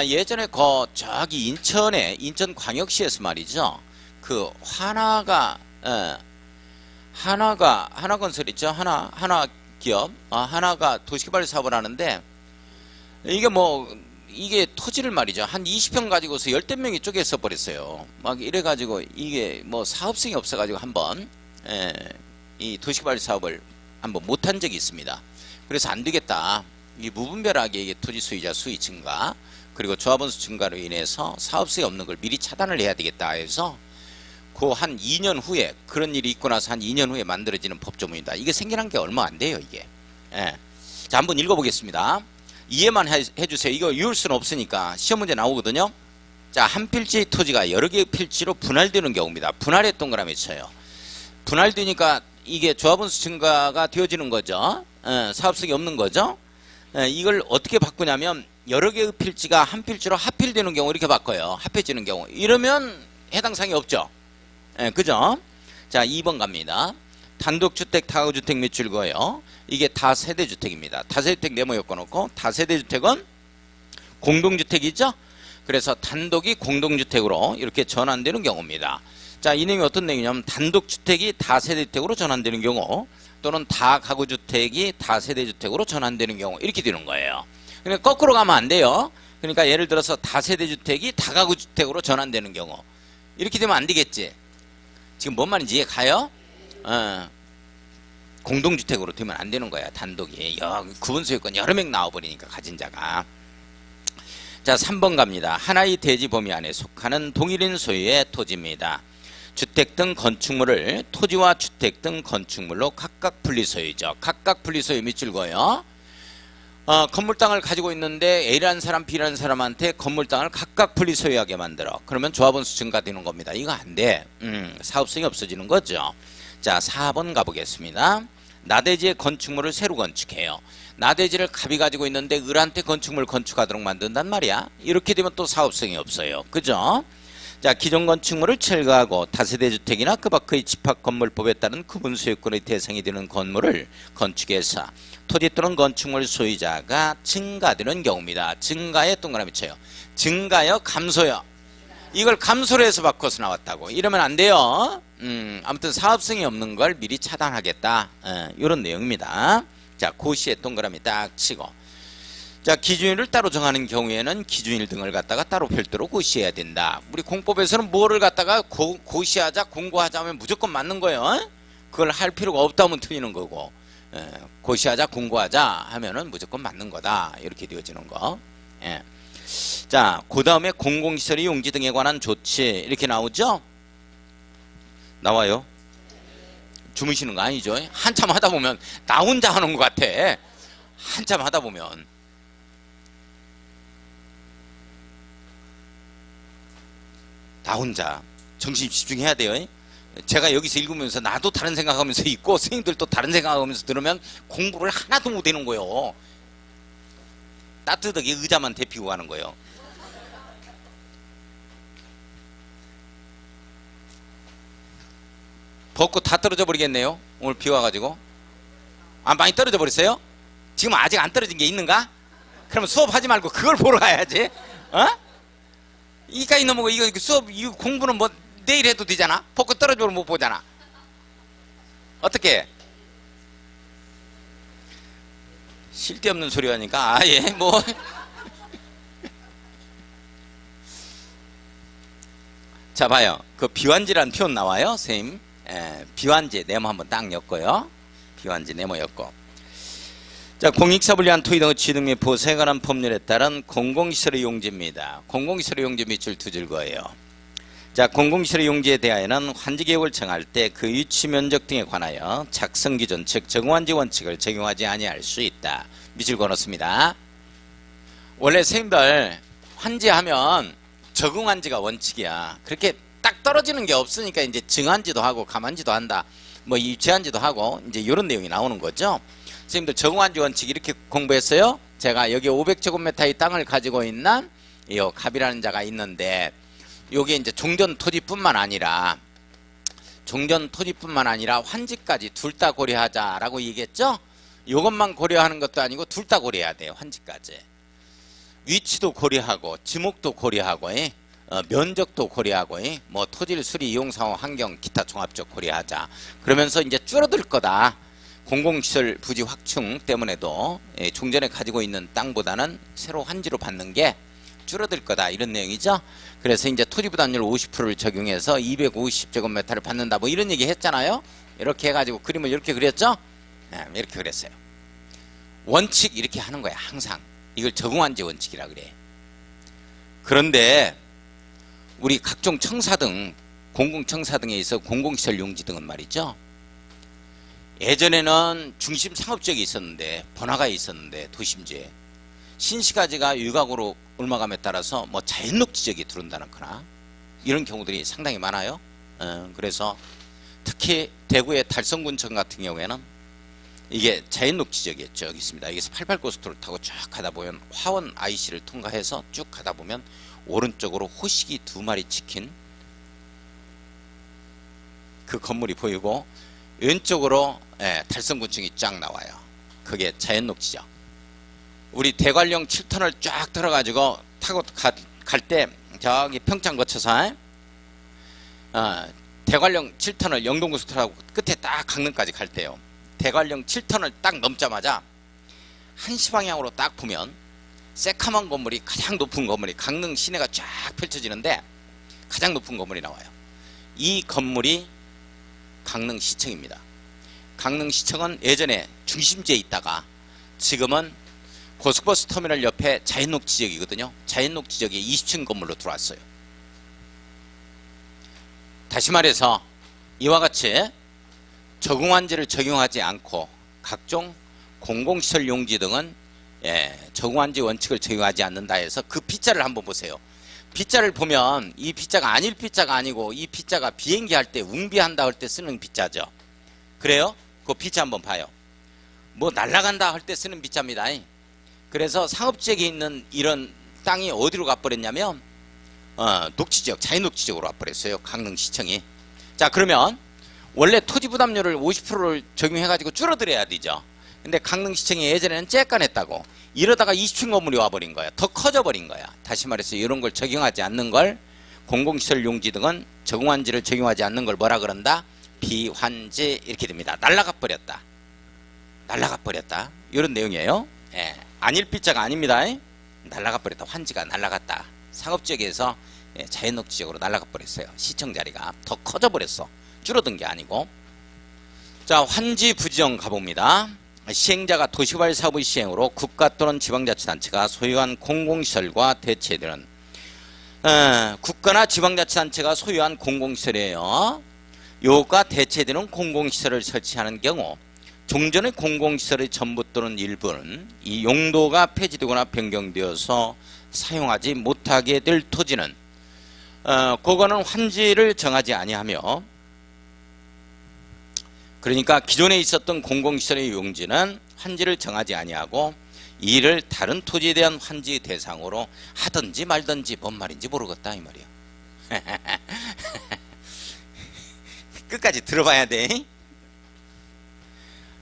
예전에 저기 인천광역시에서 말이죠. 그 하나건설 있죠. 하나기업 하나가 도시개발 사업을 하는데 이게 토지를 말이죠. 한 20평 가지고서 10명이 쪼개서 버렸어요. 막 이래가지고 이게 사업성이 없어가지고 한번 이 도시개발 사업을 한번 못한 적이 있습니다. 그래서 안 되겠다. 이 무분별하게 이게 토지 소유자 수의 증가 그리고 조합원수 증가로 인해서 사업성이 없는 걸 미리 차단을 해야 되겠다 해서 그 한 2년 후에 그런 일이 있고 나서 한 2년 후에 만들어지는 법조문이다. 이게 생겨난 게 얼마 안 돼요, 이게. 자, 한번 읽어보겠습니다. 이해만 해주세요. 이거 이을 수는 없으니까 시험 문제 나오거든요. 자, 한 필지의 토지가 여러 개의 필지로 분할되는 경우입니다. 분할에 동그라미 쳐요. 분할되니까 이게 조합원수 증가가 되어지는 거죠. 사업성이 없는 거죠. 이걸 어떻게 바꾸냐면 여러 개의 필지가 한 필지로 합필되는 경우 이렇게 바꿔요. 합해지는 경우. 이러면 해당 사항이 없죠. 그죠? 자, 2번 갑니다. 단독주택, 다가구주택 밑줄 그어요. 이게 다세대주택입니다. 다세대주택 네모 엮어놓고 다세대주택은 공동주택이죠. 그래서 단독이 공동주택으로 이렇게 전환되는 경우입니다. 자, 이 내용이 어떤 내용이냐면 단독주택이 다세대주택으로 전환되는 경우 또는 다가구주택이 다세대주택으로 전환되는 경우 이렇게 되는 거예요. 그러니까 거꾸로 가면 안 돼요. 그러니까 예를 들어서 다세대주택이 다가구주택으로 전환되는 경우 이렇게 되면 안 되겠지. 지금 뭔 말인지 이해 가요? 공동주택으로 되면 안 되는 거야. 단독이 구분소유권 여러 명 나와버리니까 가진 자가. 자, 3번 갑니다. 하나의 대지 범위 안에 속하는 동일인 소유의 토지입니다. 주택 등 건축물을 토지와 주택 등 건축물로 각각 분리소유죠. 각각 분리소유 밑줄 그어요. 건물 땅을 가지고 있는데 A라는 사람, B라는 사람한테 건물 땅을 각각 분리소유하게 만들어. 그러면 조합원수 증가되는 겁니다. 이거 안 돼. 사업성이 없어지는 거죠. 자, 4번 가보겠습니다. 나대지의 건축물을 새로 건축해요. 나대지를 갑이 가지고 있는데 을한테 건축물 건축하도록 만든단 말이야. 이렇게 되면 또 사업성이 없어요. 그죠? 자, 기존 건축물을 철거하고 다세대 주택이나 그 밖의 집합건물법에 따른 구분소유권의 대상이 되는 건물을 건축해서 토지 또는 건축물 소유자가 증가되는 경우입니다. 증가에 동그라미 쳐요. 증가요? 감소요? 이걸 감소로 해서 바꿔서 나왔다고. 이러면 안 돼요. 아무튼 사업성이 없는 걸 미리 차단하겠다. 이런 내용입니다. 자, 고시에 동그라미 딱 치고. 자, 기준일을 따로 정하는 경우에는 기준일 등을 갖다가 따로 별도로 고시해야 된다. 우리 공법에서는 뭐를 갖다가 고시하자, 공고하자 하면 무조건 맞는 거예요. 그걸 할 필요가 없다면 틀리는 거고. 고시하자, 공고하자 하면은 무조건 맞는 거다. 이렇게 되어지는 거. 자, 그 다음에 공공시설의 용지 등에 관한 조치 이렇게 나오죠? 나와요? 주무시는 거 아니죠? 한참 하다 보면 나 혼자 하는 것 같아. 한참 하다 보면. 나 혼자 정신 집중해야 돼요. 제가 여기서 읽으면서 나도 다른 생각하면서 읽고 선생님들도 다른 생각하면서 들으면 공부를 하나도 못하는 거예요. 따뜻하게 의자만 대피고 가는 거예요. 벚꽃 다 떨어져 버리겠네요. 오늘 비 와가지고. 많이 떨어져 버렸어요? 지금 아직 안 떨어진 게 있는가? 그러면 수업하지 말고 그걸 보러 가야지. 이까지 넘어가 이거 수업 이거 공부는 뭐 내일 해도 되잖아. 벚꽃 떨어지면 못 보잖아. 어떻게? 쓸데없는 소리 하니까 뭐 자, 봐요. 그 비환지라는 표현 나와요, 선생님. 비환지 네모 한번 딱 엮어요. 비환지 네모 엮고. 자, 공익사업을 위한 토지 등의 취득 및 보수에 관한 법률에 따른 공공시설의 용지입니다. 공공시설의 용지 밑줄 두 줄 거예요. 자, 공공시설의 용지에 대하여는 환지계획을 정할 때 그 위치 면적 등에 관하여 작성기준 즉 적응환지 원칙을 적용하지 아니할 수 있다. 밑줄 그어놓습니다. 원래 선생님들 환지하면 적응환지가 원칙이야. 그렇게 딱 떨어지는 게 없으니까 이제 증환지도 하고 감환지도 한다. 뭐 유치환지도 하고 이제 이런 내용이 나오는 거죠. 선생님들 적응환지 원칙 이렇게 공부했어요. 제가 여기 500제곱미터의 땅을 가지고 있는 이 갑이라는 자가 있는데 요게 이제 종전 토지뿐만 아니라 환지까지 둘 다 고려하자라고 얘기했죠. 요것만 고려하는 것도 아니고 둘 다 고려해야 돼요. 환지까지. 위치도 고려하고 지목도 고려하고 면적도 고려하고 뭐 토질 수리 이용 상황 환경 기타 종합적 고려하자. 그러면서 이제 줄어들 거다. 공공시설 부지 확충 때문에도 종전에 가지고 있는 땅보다는 새로 환지로 받는 게 줄어들 거다 이런 내용이죠. 그래서 이제 토지부담률 50%를 적용해서 250제곱미터를 받는다 뭐 이런 얘기 했잖아요. 이렇게 해가지고 그림을 이렇게 그렸죠. 이렇게 그렸어요. 원칙 이렇게 하는 거야 항상. 이걸 적응환지 원칙이라 그래. 그런데 우리 각종 청사 등 공공청사 등에 있어 공공시설 용지 등은 말이죠. 예전에는 중심 상업지역이 있었는데 번화가에 있었는데 도심지에 신시가지가 유각으로 얼마감에 따라서 뭐 자연녹지역이 들어온다는 거나 이런 경우들이 상당히 많아요. 그래서 특히 대구의 달성군청 같은 경우에는 이게 자연녹지역이었죠. 여기 있습니다. 여기서 88고속도로를 타고 쭉 가다 보면 화원 IC를 통과해서 쭉 가다 보면 오른쪽으로 호식이 2마리 찍힌 그 건물이 보이고 왼쪽으로 달성군청이 쫙 나와요. 그게 자연녹지역. 우리 대관령 7터널 쫙 들어가지고 타고 갈 때 저기 평창 거쳐서 대관령 7터널 영동고속도로하고 끝에 딱 강릉까지 갈 때요. 대관령 7터널 딱 넘자마자 한시 방향으로 딱 보면 새카만 건물이 가장 높은 건물이 강릉 시내가 쫙 펼쳐지는데 가장 높은 건물이 나와요. 이 건물이 강릉시청입니다. 강릉시청은 예전에 중심지에 있다가 지금은 고속버스 터미널 옆에 자연녹지역이거든요. 자연녹지역이 20층 건물로 들어왔어요. 다시 말해서 이와 같이 적응환지를 적용하지 않고 각종 공공시설 용지 등은 적응환지 원칙을 적용하지 않는다 해서 그 B자를 한번 보세요. B자를 보면 이 B자가 아닐 B자가 아니고 이 B자가 비행기 할 때 웅비한다 할 때 쓰는 B자죠. 그래요? 그 B자 한번 봐요. 뭐 날아간다 할 때 쓰는 B자입니다. 그래서 상업지역에 있는 이런 땅이 어디로 가버렸냐면 녹지지역, 자연녹지지역으로 와버렸어요. 강릉시청이. 자, 그러면 원래 토지부담률을 50%를 적용해가지고 줄어들어야 되죠. 근데 강릉시청이 예전에는 쬐깐했다고 이러다가 20층 건물이 와버린 거야. 더 커져버린 거야. 다시 말해서 이런 걸 적용하지 않는 걸 공공시설 용지 등은 적응환지를 적용하지 않는 걸 뭐라 그런다? 비환지 이렇게 됩니다. 날라가 버렸다. 날라가 버렸다. 이런 내용이에요. 아닐 B자가 아닙니다. 날라가 버렸다. 환지가 날라갔다. 상업지역에서 자연녹지역으로 날라가 버렸어요. 시청 자리가 더 커져 버렸어. 줄어든 게 아니고. 자, 환지 부지정 가봅니다. 시행자가 도시개발 사업의 시행으로 국가 또는 지방자치단체가 소유한 공공시설과 대체되는 국가나 지방자치단체가 소유한 공공시설이에요. 요가 대체되는 공공시설을 설치하는 경우 종전의 공공시설의 전부 또는 일부는 이 용도가 폐지되거나 변경되어서 사용하지 못하게 될 토지는 그거는 환지를 정하지 아니하며 그러니까 기존에 있었던 공공시설의 용지는 환지를 정하지 아니하고 이를 다른 토지에 대한 환지 대상으로 하든지 말든지 뭔 말인지 모르겠다 이 말이야. 끝까지 들어봐야 돼.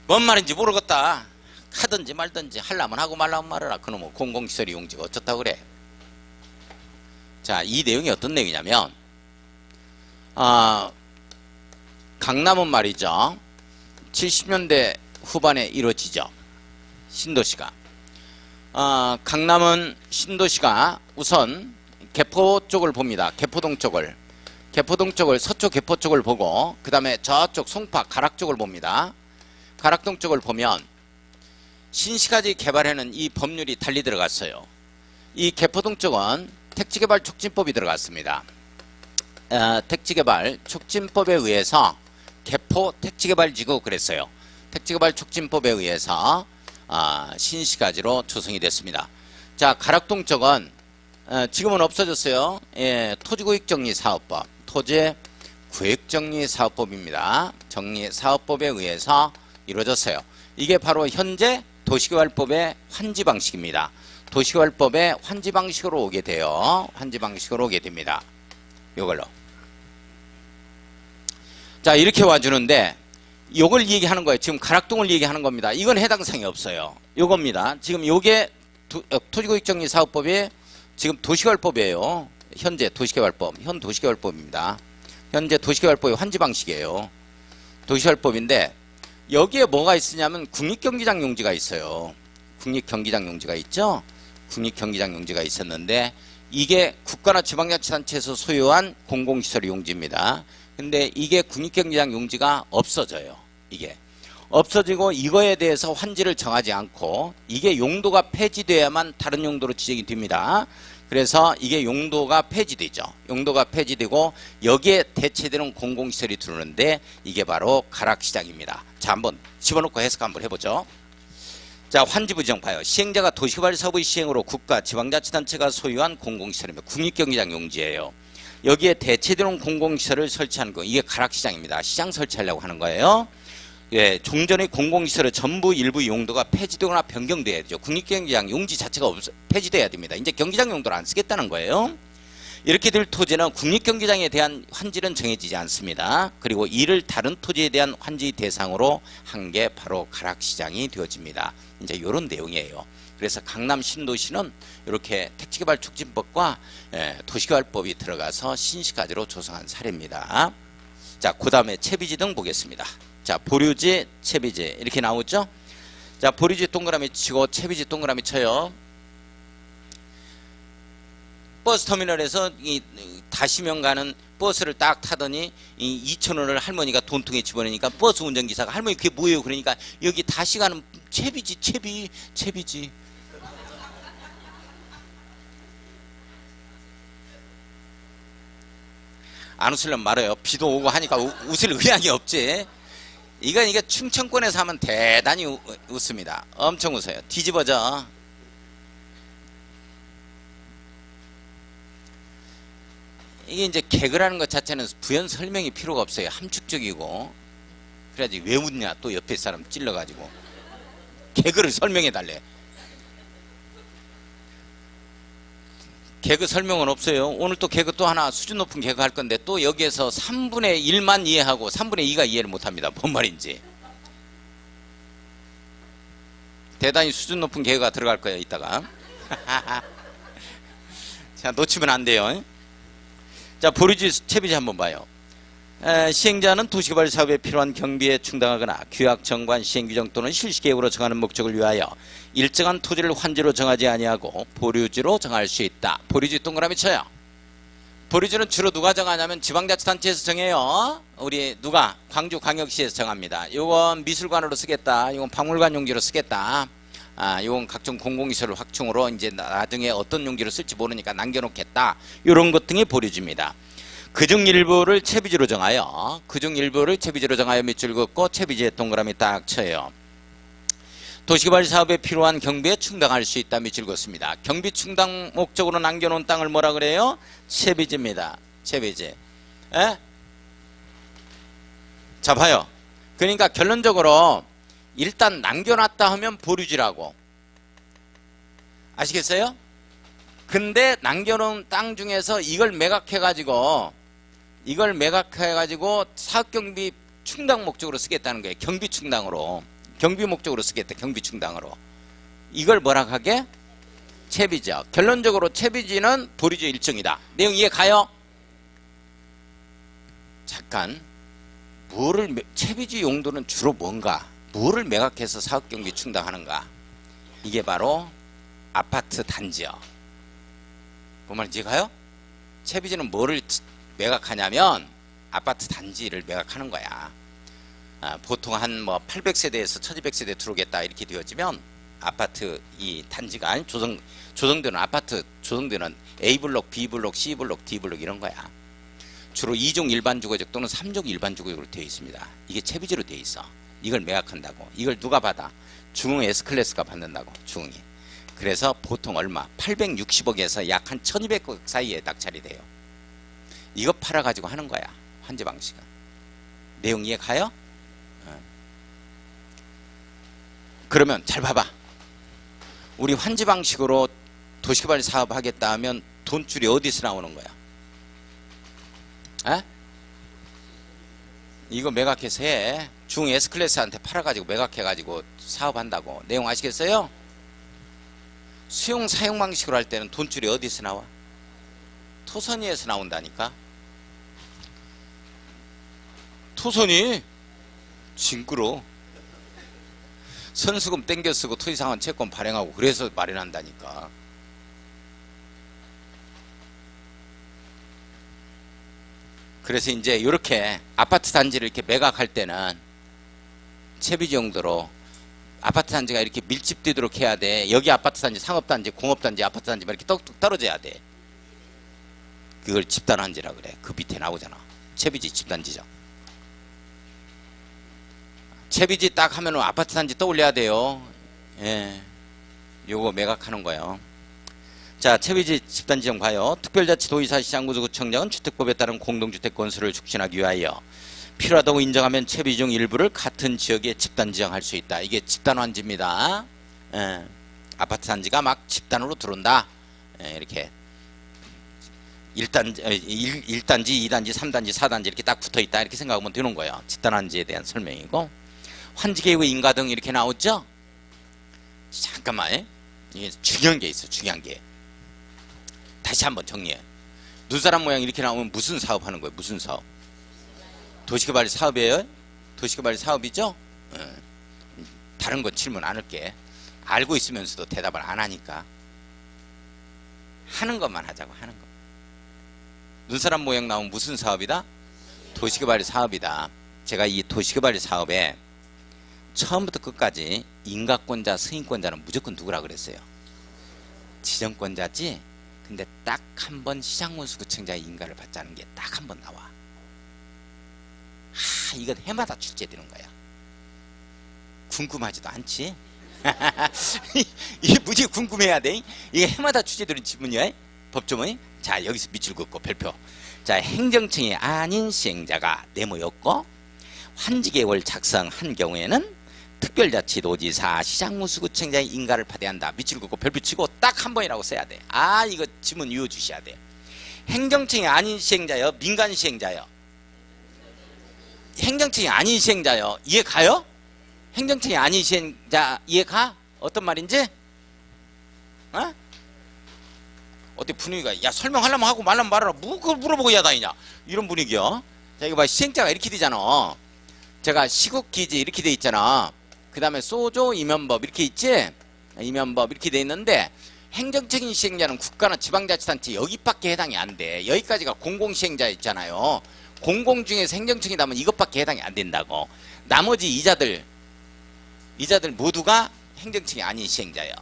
뭔 말인지 모르겠다. 하든지 말든지 하려면 하고 말라면 말아라. 그놈의 공공시설의 용지가 어쩌다 그래. 자, 이 내용이 어떤 내용이냐면 강남은 말이죠. 70년대 후반에 이루어지죠. 신도시가. 강남은 신도시가 우선 개포 쪽을 봅니다. 개포동 쪽을. 개포동 쪽을 서초 개포 쪽을 보고 그 다음에 저쪽 송파 가락 쪽을 봅니다. 가락동 쪽을 보면 신시가지 개발에는 이 법률이 달리 들어갔어요. 이 개포동 쪽은 택지개발 촉진법이 들어갔습니다. 택지개발 촉진법에 의해서 개포 택지개발지구 그랬어요. 택지개발 촉진법에 의해서 신시가지로 조성이 됐습니다. 자, 가락동 쪽은 지금은 없어졌어요. 예, 토지구역정리사업법, 토지구역정리사업법입니다. 정리사업법에 의해서 이루어졌어요. 이게 바로 현재 도시개발법의 환지 방식입니다. 도시개발법의 환지 방식으로 오게 돼요. 환지 방식으로 오게 됩니다. 요걸로. 자, 이렇게 와주는데 요걸 얘기하는 거예요. 지금 가락동을 얘기하는 겁니다. 이건 해당 사항이 없어요. 요겁니다. 지금 요게 토지구역정리사업법이 지금 도시개발법이에요. 현재 도시개발법, 현 도시개발법입니다. 현재 도시개발법의 환지 방식이에요. 도시개발법인데 여기에 뭐가 있으냐면 국립경기장 용지가 있어요. 국립경기장 용지가 있죠. 국립경기장 용지가 있었는데 이게 국가나 지방자치단체에서 소유한 공공시설 용지입니다. 근데 이게 국립경기장 용지가 없어져요. 이게 없어지고 이거에 대해서 환지를 정하지 않고 이게 용도가 폐지돼야만 다른 용도로 지정이 됩니다. 그래서 이게 용도가 폐지되죠. 용도가 폐지되고 여기에 대체되는 공공시설이 들어오는데 이게 바로 가락시장입니다. 자, 한번 집어넣고 해석 한번 해보죠. 자, 환지부정 봐요. 시행자가 도시개발 사업의 시행으로 국가, 지방자치단체가 소유한 공공시설입니다. 국립경기장 용지예요. 여기에 대체되는 공공시설을 설치하는 거, 이게 가락시장입니다. 시장 설치하려고 하는 거예요. 예, 종전의 공공시설의 전부 일부 용도가 폐지되거나 변경돼야 되죠. 국립경기장 용지 자체가 폐지돼야 됩니다. 이제 경기장 용도를 안 쓰겠다는 거예요. 이렇게 될 토지는 국립경기장에 대한 환지는 정해지지 않습니다. 그리고 이를 다른 토지에 대한 환지 대상으로 한 게 바로 가락시장이 되어집니다. 이제 이런 내용이에요. 그래서 강남 신도시는 이렇게 택지개발 촉진법과 도시개발법이 들어가서 신시가지로 조성한 사례입니다. 자, 그 다음에 채비지 등 보겠습니다. 자, 보류지, 채비지 이렇게 나오죠. 자, 보류지 동그라미 치고 채비지 동그라미 쳐요. 버스터미널에서 이 다시면 가는 버스를 딱 타더니 이 2,000원을 할머니가 돈통에 집어넣으니까 버스 운전기사가 할머니 그게 뭐예요? 그러니까 여기 다시 가는 채비지, 채비지. 안 웃으려면 말아요. 비도 오고 하니까 웃을 의향이 없지. 이게 충청권에서 하면 대단히 웃습니다. 엄청 웃어요. 뒤집어져. 이게 이제 개그라는 것 자체는 부연 설명이 필요가 없어요. 함축적이고. 그래야지 왜 웃냐 또 옆에 사람 찔러가지고 개그를 설명해 달래. 개그 설명은 없어요. 오늘 또 개그 또 하나 수준 높은 개그 할 건데 또 여기에서 3분의 1만 이해하고 3분의 2가 이해를 못합니다. 뭔 말인지. 대단히 수준 높은 개그가 들어갈 거예요. 이따가. 자, 놓치면 안 돼요. 자, 보류지, 채비지 한번 봐요. 시행자는 도시개발 사업에 필요한 경비에 충당하거나 규약, 정관, 시행규정 또는 실시계획으로 정하는 목적을 위하여 일정한 토지를 환지로 정하지 아니하고 보류지로 정할 수 있다. 보류지 동그라미 쳐요. 보류지는 주로 누가 정하냐면 지방자치단체에서 정해요. 우리 누가? 광주광역시에서 정합니다. 요건 미술관으로 쓰겠다. 이건 박물관 용지로 쓰겠다. 이건 각종 공공시설 확충으로 이제 나중에 어떤 용지로 쓸지 모르니까 남겨놓겠다. 이런 것 등이 보류지입니다. 그중 일부를 채비지로 정하여 밑줄 긋고 채비지에 동그라미 딱 쳐요. 도시개발 사업에 필요한 경비에 충당할 수 있다. 밑줄 긋습니다. 경비 충당 목적으로 남겨놓은 땅을 뭐라 그래요? 채비지입니다. 채비지. 에? 자, 봐요. 그러니까 결론적으로 일단 남겨놨다 하면 보류지라고. 아시겠어요? 근데 남겨놓은 땅 중에서 이걸 매각해가지고 사업경비 충당 목적으로 쓰겠다는 거예요. 경비 충당으로. 경비 목적으로 쓰겠다. 경비 충당으로. 이걸 뭐라 하게? 채비죠. 결론적으로 채비지는 보류지 일종이다. 내용 이해 가요? 잠깐. 채비지 용도는 주로 뭔가? 뭐를 매각해서 사업경비 충당하는가? 이게 바로 아파트 단지요. 뭔 말인지 가요? 채비지는 뭐를 매각하냐면 아파트 단지를 매각하는 거야. 보통 한 뭐 800세대에서 1200세대 들어오겠다 이렇게 되어지면 아파트 이 단지가 조성되는 아파트 조성되는 A블록, B블록, C블록, D블록 이런 거야. 주로 2종 일반주거적 또는 3종 일반주거적으로 되어 있습니다. 이게 채비지로 되어 있어. 이걸 매각한다고. 이걸 누가 받아? 중흥 S클래스가 받는다고. 중흥이. 그래서 보통 얼마? 860억에서 약 한 1200억 사이에 낙찰이 돼요. 이거 팔아가지고 하는 거야. 환지 방식은. 내용 이해 가요? 그러면 잘 봐봐. 우리 환지 방식으로 도시개발 사업 하겠다 하면 돈줄이 어디서 나오는 거야? 에? 이거 매각해서 해. 중 S클래스한테 팔아가지고 매각해가지고 사업한다고. 내용 아시겠어요? 수용 사용 방식으로 할 때는 돈줄이 어디서 나와? 토선이에서 나온다니까. 토선이 징그러. 선수금 땡겨 쓰고 토지상환 채권 발행하고 그래서 마련한다니까. 그래서 이제 이렇게 아파트 단지를 이렇게 매각할 때는 채비지 용도로 아파트 단지가 이렇게 밀집되도록 해야 돼. 여기 아파트 단지, 상업 단지, 공업 단지, 아파트 단지만 이렇게 뚝뚝 떨어져야 돼. 그걸 집단 단지라 그래. 그 밑에 나오잖아. 채비지 집단지죠. 채비지 딱 하면 아파트 단지 떠올려야 돼요. 예, 요거 매각하는 거예요. 자, 채비지 집단지형 봐요. 특별자치도의사 시장구청장은 주택법에 따른 공동주택 건설을 촉진하기 위하여 필요하다고 인정하면 채비지 중 일부를 같은 지역에 집단지정할 수 있다. 이게 집단환지입니다. 예, 아파트 단지가 막 집단으로 들어온다. 예, 이렇게 1단지, 2단지, 3단지, 4단지 이렇게 딱 붙어있다. 이렇게 생각하면 되는 거예요. 집단환지에 대한 설명이고. 환지계획의 인가 등 이렇게 나오죠? 잠깐만, 이게 중요한 게 있어. 중요한 게. 다시 한번 정리해. 눈사람 모양 이렇게 나오면 무슨 사업 하는 거예요? 무슨 사업? 도시개발 사업이에요? 도시개발 사업이죠? 다른 건 질문 안 할게. 알고 있으면서도 대답을 안 하니까. 하는 것만 하자고. 하는 것. 눈사람 모양 나오면 무슨 사업이다? 도시개발 사업이다. 제가 이 도시개발 사업에 처음부터 끝까지 인가권자, 승인권자는 무조건 누구라 그랬어요? 지정권자지? 근데 딱 한 번 시장군수구청장의 인가를 받자는 게 딱 한 번 나와. 이건 해마다 출제되는 거야. 궁금하지도 않지? 이게 무지 궁금해야 돼? 이게 해마다 출제되는 지문이야? 법조문이? 자, 여기서 밑줄 긋고 별표. 자, 행정청이 아닌 시행자가 내모였고 환지계획을 작성한 경우에는 특별자치도지사 시장군수구청장의 인가를 받아야 한다. 밑줄 긋고 별표 치고 딱 한 번이라고 써야 돼. 이거 지문 유효 주셔야 돼. 행정청이 아닌 시행자요? 민간 시행자요? 행정청이 아닌 시행자요. 이해 가요? 행정청이 아닌 시행자 이해 가? 어떤 말인지? 어때 분위기가? 야, 설명하려면 하고 말라면 말하라. 뭐 그걸 물어보고 야단이냐? 이런 분위기요. 자, 이거 봐. 시행자가 이렇게 되잖아. 제가 시국기지 이렇게 돼 있잖아. 그 다음에 소조 임연법 이렇게 있지? 임연법 이렇게 돼 있는데 행정적인 시행자는 국가나 지방자치단체 여기밖에 해당이 안 돼. 여기까지가 공공시행자 있잖아요. 공공 중에서 행정청이라면 이것밖에 해당이 안 된다고. 나머지 이자들 모두가 행정청이 아닌 시행자예요.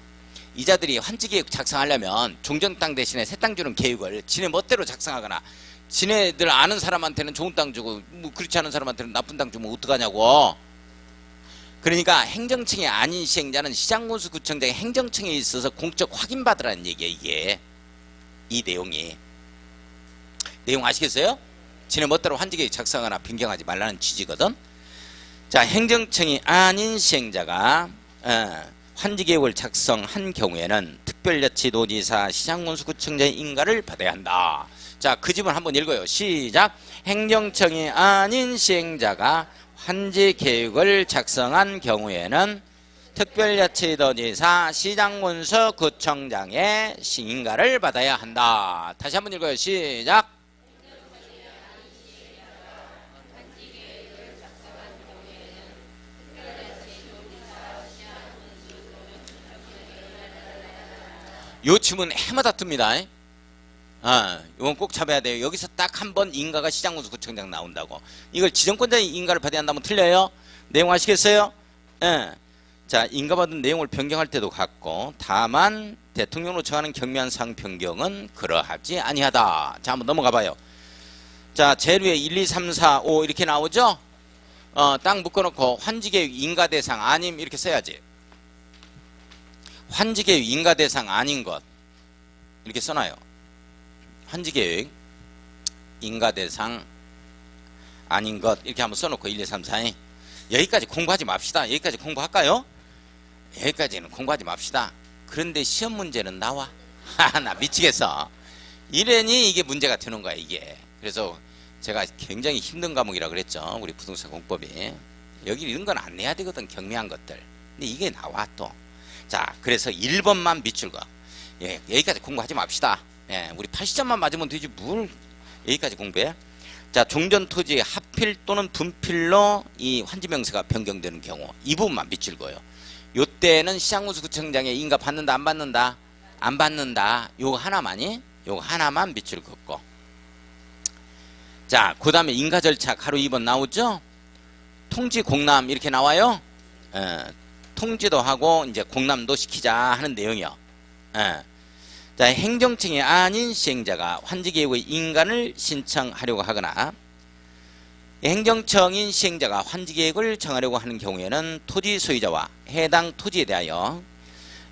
이자들이 환지계획 작성하려면 종전땅 대신에 새 땅 주는 계획을 지네 멋대로 작성하거나 지네들 아는 사람한테는 좋은 땅 주고 뭐 그렇지 않은 사람한테는 나쁜 땅 주면 어떡하냐고. 그러니까 행정청이 아닌 시행자는 시장군수구청장의 행정청에 있어서 공적 확인받으라는 얘기예요. 이게 이 내용이. 내용 아시겠어요? 지네 멋대로 환지계획 작성하거나 변경하지 말라는 취지거든. 자, 행정청이 아닌 시행자가 환지계획을 작성한 경우에는 특별자치도지사 시장군수구청장의 인가를 받아야 한다. 자, 그 지문 한번 읽어요. 시작. 행정청이 아닌 시행자가 환지계획을 작성한 경우에는 특별자치도지사 시장군수구청장의 인가를 받아야 한다. 다시 한번 읽어요. 시작. 요 지문 해마다 뜹니다. 이건 꼭 잡아야 돼요. 여기서 딱 한 번 인가가 시장군수구청장 나온다고. 이걸 지정권자의 인가를 받아야 한다면 틀려요. 내용 아시겠어요? 예. 자, 인가받은 내용을 변경할 때도 같고, 다만 대통령으로 정하는 경미한 사항 변경은 그러하지 아니하다. 자, 한번 넘어가 봐요. 자, 제일 위에 1, 2, 3, 4, 5 이렇게 나오죠? 딱 묶어놓고 환지계획 인가대상 아님 이렇게 써야지. 환지계획 인가대상 아닌 것 이렇게 써놔요. 환지계획 인가대상 아닌 것 이렇게 한번 써놓고 1, 2, 3, 4 여기까지 공부하지 맙시다. 여기까지 공부할까요? 여기까지는 공부하지 맙시다. 그런데 시험 문제는 나와. 나 미치겠어. 이래니 이게 문제가 되는 거야 이게. 그래서 제가 굉장히 힘든 과목이라 그랬죠. 우리 부동산 공법이. 여기 이런 건 안 내야 되거든. 경미한 것들. 근데 이게 나와 또. 자, 그래서 1번만 밑줄 거. 예, 여기까지 공부하지 맙시다. 예, 우리 80점만 맞으면 되지 뭘 여기까지 공부해. 자, 종전토지 합필 또는 분필로 이 환지명세가 변경되는 경우 이 부분만 밑줄 거예요. 요때는 시장군수구청장의 인가 받는다 안 받는다? 안 받는다. 요거 하나만이 요거 하나만 밑줄 긋고. 자, 그 다음에 인가 절차 가로 2번 나오죠? 통지 공람 이렇게 나와요. 통지도 하고 이제 공람도 시키자 하는 내용이요. 자, 행정청이 아닌 시행자가 환지계획의 인가를 신청하려고 하거나 행정청인 시행자가 환지계획을 정하려고 하는 경우에는 토지 소유자와 해당 토지에 대하여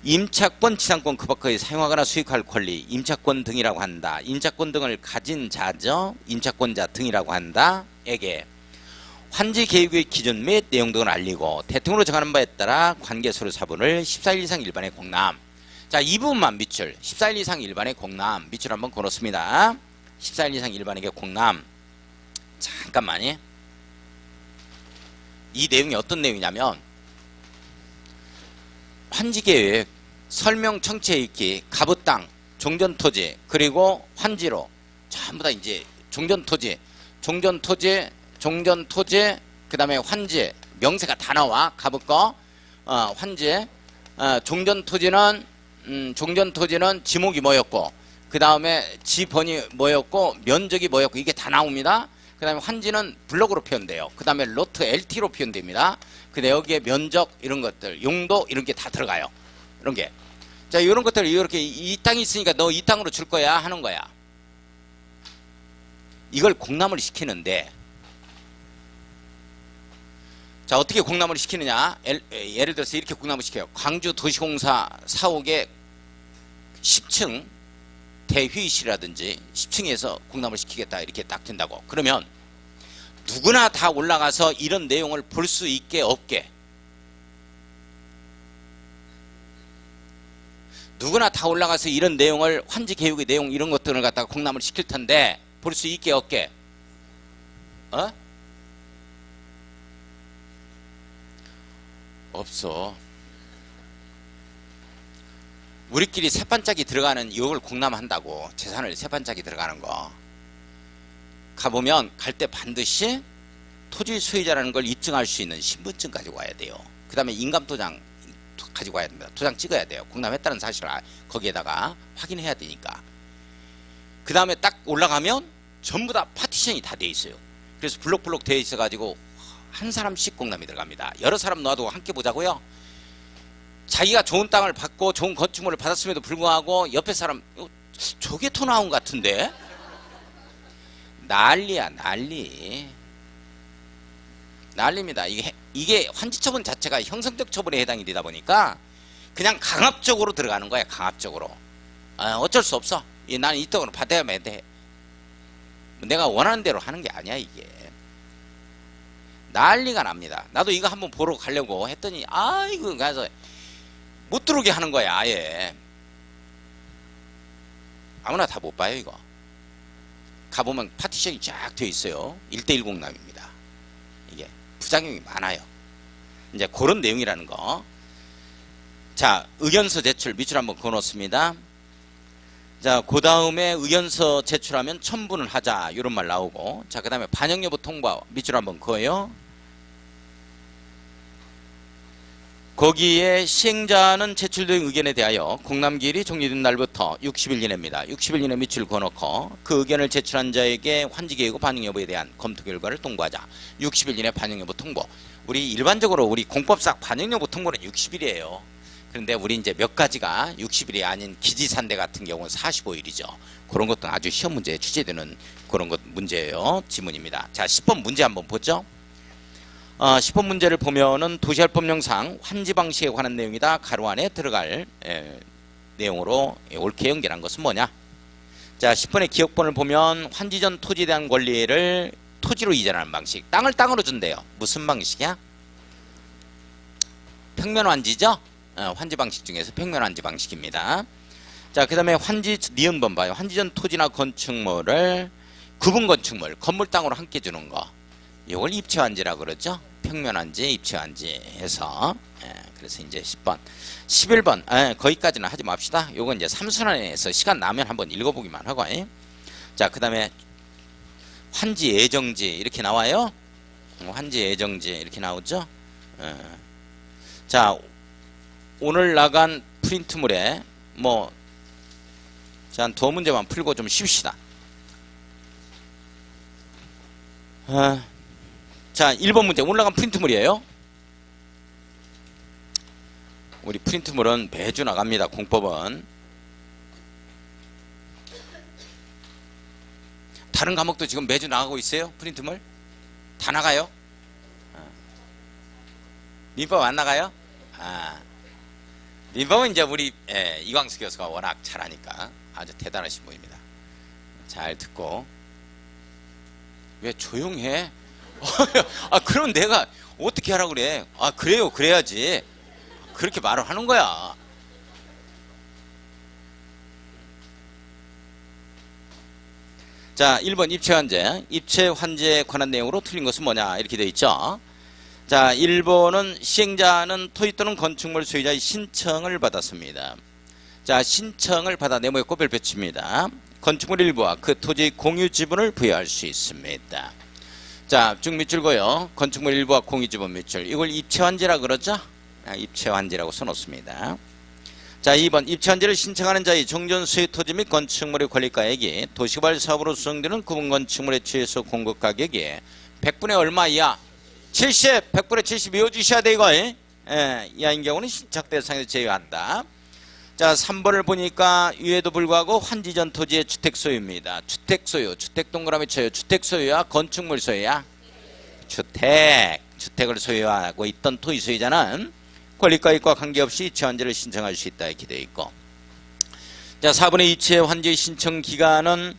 임차권, 지상권 그 밖의 사용하거나 수익할 권리, 임차권 등이라고 한다. 임차권 등을 가진 자죠. 임차권자 등이라고 한다. 에게 환지계획의 기준 및 내용 등을 알리고 대통령으로 정하는 바에 따라 관계서류 사본을 14일 이상 일반의 공람. 자, 이 부분만 밑줄. 14일 이상 일반의 공람. 밑줄 한번 걸었습니다. 14일 이상 일반에게 공람. 잠깐만요. 이 내용이 어떤 내용이냐면 환지계획, 설명 청취해 읽기, 갑옷땅, 종전토지, 그리고 환지로 전부 다 이제 종전토지, 그 다음에 환지, 명세가 다 나와. 갑옷거, 환지, 종전토지는 지목이 뭐였고, 그 다음에 지번이 뭐였고, 면적이 뭐였고, 이게 다 나옵니다. 그 다음에 환지는 블록으로 표현돼요. 그 다음에 로트 LT로 표현됩니다. 근데 여기에 면적 이런 것들, 용도 이런 게 다 들어가요. 이런 게. 자, 이런 것들 이렇게 이 땅이 있으니까 너 이 땅으로 줄 거야 하는 거야. 이걸 공람을 시키는데, 자, 어떻게 공람을 시키느냐? 예를 들어서 이렇게 공람을 시켜요. 광주 도시공사 사옥의 10층 대회의실이라든지 10층에서 공람을 시키겠다 이렇게 딱 된다고. 그러면 누구나 다 올라가서 이런 내용을 볼 수 있게 없게, 누구나 다 올라가서 이런 내용을 환지계획의 내용 이런 것들을 갖다가 공람을 시킬 텐데 볼 수 있게 없게 없어. 우리끼리 세 반짝이 들어가는 이걸 공람한다고. 재산을 세 반짝이 들어가는 거 가보면 갈 때 반드시 토지 소유자라는 걸 입증할 수 있는 신분증 가지고 와야 돼요. 그 다음에 인감도장 가지고 와야 됩니다. 도장 찍어야 돼요. 공람했다는 사실을 거기에다가 확인해야 되니까. 그 다음에 딱 올라가면 전부 다 파티션이 다 돼 있어요. 그래서 블록블록 되어 있어 가지고 한 사람씩 공람이 들어갑니다. 여러 사람 놔두고 함께 보자고요. 자기가 좋은 땅을 받고 좋은 건축물을 받았음에도 불구하고 옆에 사람 저게 토 나온 것 같은데 난리야 난리입니다. 이게 환지처분 자체가 형성적 처분에 해당이 되다 보니까 그냥 강압적으로 들어가는 거야. 강압적으로. 어쩔 수 없어. 나는 이 땅으로 받아야만 돼. 내가 원하는 대로 하는 게 아니야 이게. 난리가 납니다. 나도 이거 한번 보러 가려고 했더니 이거 가서 못 들어오게 하는 거야. 아예 아무나 다 못 봐요. 이거 가보면 파티션이 쫙 되어 있어요. 1:1 공람입니다. 이게 부작용이 많아요. 이제 그런 내용이라는 거. 자, 의견서 제출 밑줄 한번 그어놓습니다. 자, 그 다음에 의견서 제출하면 첨부는 하자 이런 말 나오고, 자, 그 다음에 반영 여부 통보 밑줄 한번 그어요. 거기에 시행자는 제출된 의견에 대하여 공람기일이 종료된 날부터 60일 이내입니다. 60일 이내 밑줄 그어놓고 그 의견을 제출한 자에게 환지계획 반영 여부에 대한 검토 결과를 통보하자. 60일 이내 반영 여부 통보. 우리 일반적으로 우리 공법상 반영 여부 통보는 60일이에요. 그런데 우리 이제 몇 가지가 60일이 아닌 기지산대 같은 경우는 45일이죠. 그런 것도 아주 시험 문제에 출제되는 그런 것 문제예요. 지문입니다. 자, 10번 문제 한번 보죠. 10번 문제를 보면은 도시활법령상 환지 방식에 관한 내용이다. 가로 안에 들어갈 내용으로 옳게 연결한 것은 뭐냐? 자, 10번의 기억본을 보면 환지 전 토지에 대한 권리를 토지로 이전하는 방식. 땅을 땅으로 준대요. 무슨 방식이야? 평면 환지죠? 환지 방식 중에서 평면 환지 방식입니다. 자, 그 다음에 환지 니은번 봐요. 환지 전 토지나 건축물을 구분 건축물, 건물 땅으로 함께 주는 거. 이걸 입체환지라고 그러죠. 평면환지, 입체환지 해서. 그래서 이제 10번. 11번. 거기까지는 하지 맙시다. 요건 이제 3순환에서 시간 나면 한번 읽어보기만 하고. 자, 그 다음에 환지 예정지 이렇게 나와요. 환지 예정지 이렇게 나오죠. 자, 오늘 나간 프린트물에 자, 한 2문제만 풀고 좀 쉽시다. 자, 1번 문제 올라간 프린트물이에요. 우리 프린트물은 매주 나갑니다. 공법은. 다른 과목도 지금 매주 나가고 있어요. 프린트물 다 나가요. 민법 안 나가요? 민법은 이제 우리 이광수 교수가 워낙 잘하니까 아주 대단하신 분입니다. 잘 듣고. 왜 조용해? 그럼 내가 어떻게 하라고 그래? 그래요, 그래야지. 그렇게 말을 하는 거야. 자, 1번 입체환제. 입체환제에 관한 내용으로 틀린 것은 뭐냐? 이렇게 되어 있죠. 자, 1번은 시행자는 토지 또는 건축물 소유자의 신청을 받았습니다. 자, 신청을 받아 네모에 꼬별 배치입니다. 건축물 일부와 그 토지의 공유 지분을 부여할 수 있습니다. 자, 쭉 밑줄 그어요. 건축물 일부와 공유 지분 밑줄. 이걸 입체환지라 그러죠? 입체환지라고 써놓습니다. 자, 2번 입체환지를 신청하는 자의 종전 소유 토지 및 건축물의 권리가액이 도시개발 사업으로 수정되는 구분 건축물에 취해서 공급 가격이 100분의 얼마 이하? 70, 100분의 70 외워주셔야 돼 이거. 이하인 경우는 신청 대상에서 제외한다. 자, 3번을 보니까 위에도 불구하고 환지 전 토지의 주택 소유입니다. 주택 소유, 주택 동그라미 쳐요. 주택 소유야, 건축물 소유야? 주택을 소유하고 있던 토지 소유자는 권리가액과 관계없이 입체환지를 신청할 수 있다 이렇게 되어 있고. 자, 4번의 입체환지 신청 기간은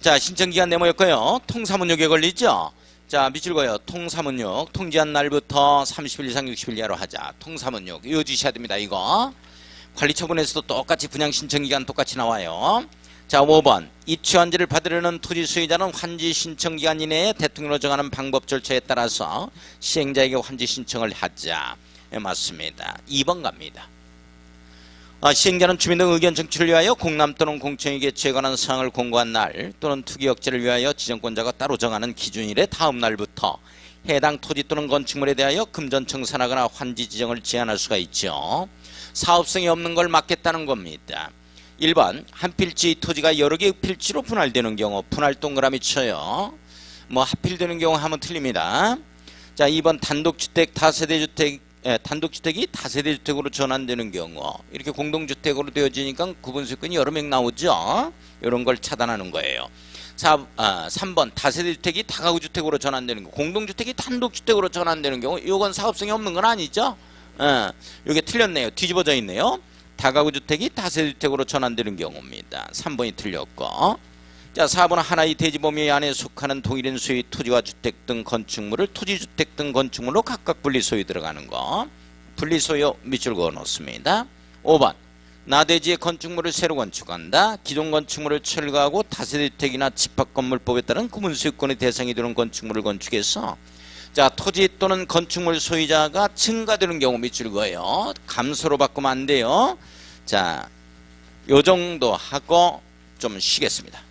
자, 신청 기간 네모였고요. 통사문역에 걸리죠. 자, 밑줄 그어요. 통사문역 통지한 날부터 30일 이상 60일 이하로 하자. 통사문역 이어주셔야 됩니다. 이거 관리처분에서도 똑같이 분양 신청기간 똑같이 나와요. 자, 5번 입체환지를 받으려는 토지 소유자는 환지 신청기간 이내에 대통령으로 정하는 방법 절차에 따라서 시행자에게 환지 신청을 하자. 맞습니다. 2번 갑니다. 시행자는 주민 등 의견 정치를 위하여 공람 또는 공청회 개최에 관한 사항을 공고한 날 또는 투기 억제를 위하여 지정권자가 따로 정하는 기준일의 다음 날부터 해당 토지 또는 건축물에 대하여 금전 청산하거나 환지 지정을 제한할 수가 있죠. 사업성이 없는 걸 막겠다는 겁니다. 1번 한 필지 토지가 여러 개의 필지로 분할되는 경우 분할 동그라미 쳐요. 합필되는 경우 하면 틀립니다. 자, 2번 단독주택 단독주택이 다세대주택으로 전환되는 경우 이렇게 공동주택으로 되어지니까 구분소유권이 여러 명 나오죠. 이런 걸 차단하는 거예요. 3번 다세대주택이 다가구주택으로 전환되는 경우 공동주택이 단독주택으로 전환되는 경우 이건 사업성이 없는 건 아니죠. 이게 틀렸네요. 뒤집어져 있네요. 다가구주택이 다세대주택으로 전환되는 경우입니다. 3번이 틀렸고. 자, 4번은 하나의 대지 범위 안에 속하는 동일인 소유의 토지와 주택 등 건축물을 토지주택 등 건축물로 각각 분리소유 들어가는 거. 분리소유 밑줄 그어 놓습니다. 5번 나대지의 건축물을 새로 건축한다. 기존 건축물을 철거하고 다세대주택이나 집합건물법에 따른 구분소유권의 대상이 되는 건축물을 건축해서 자, 토지 또는 건축물 소유자가 증가되는 경우 밑줄 그어요. 감소로 바꾸면 안 돼요. 자, 요 정도 하고 좀 쉬겠습니다.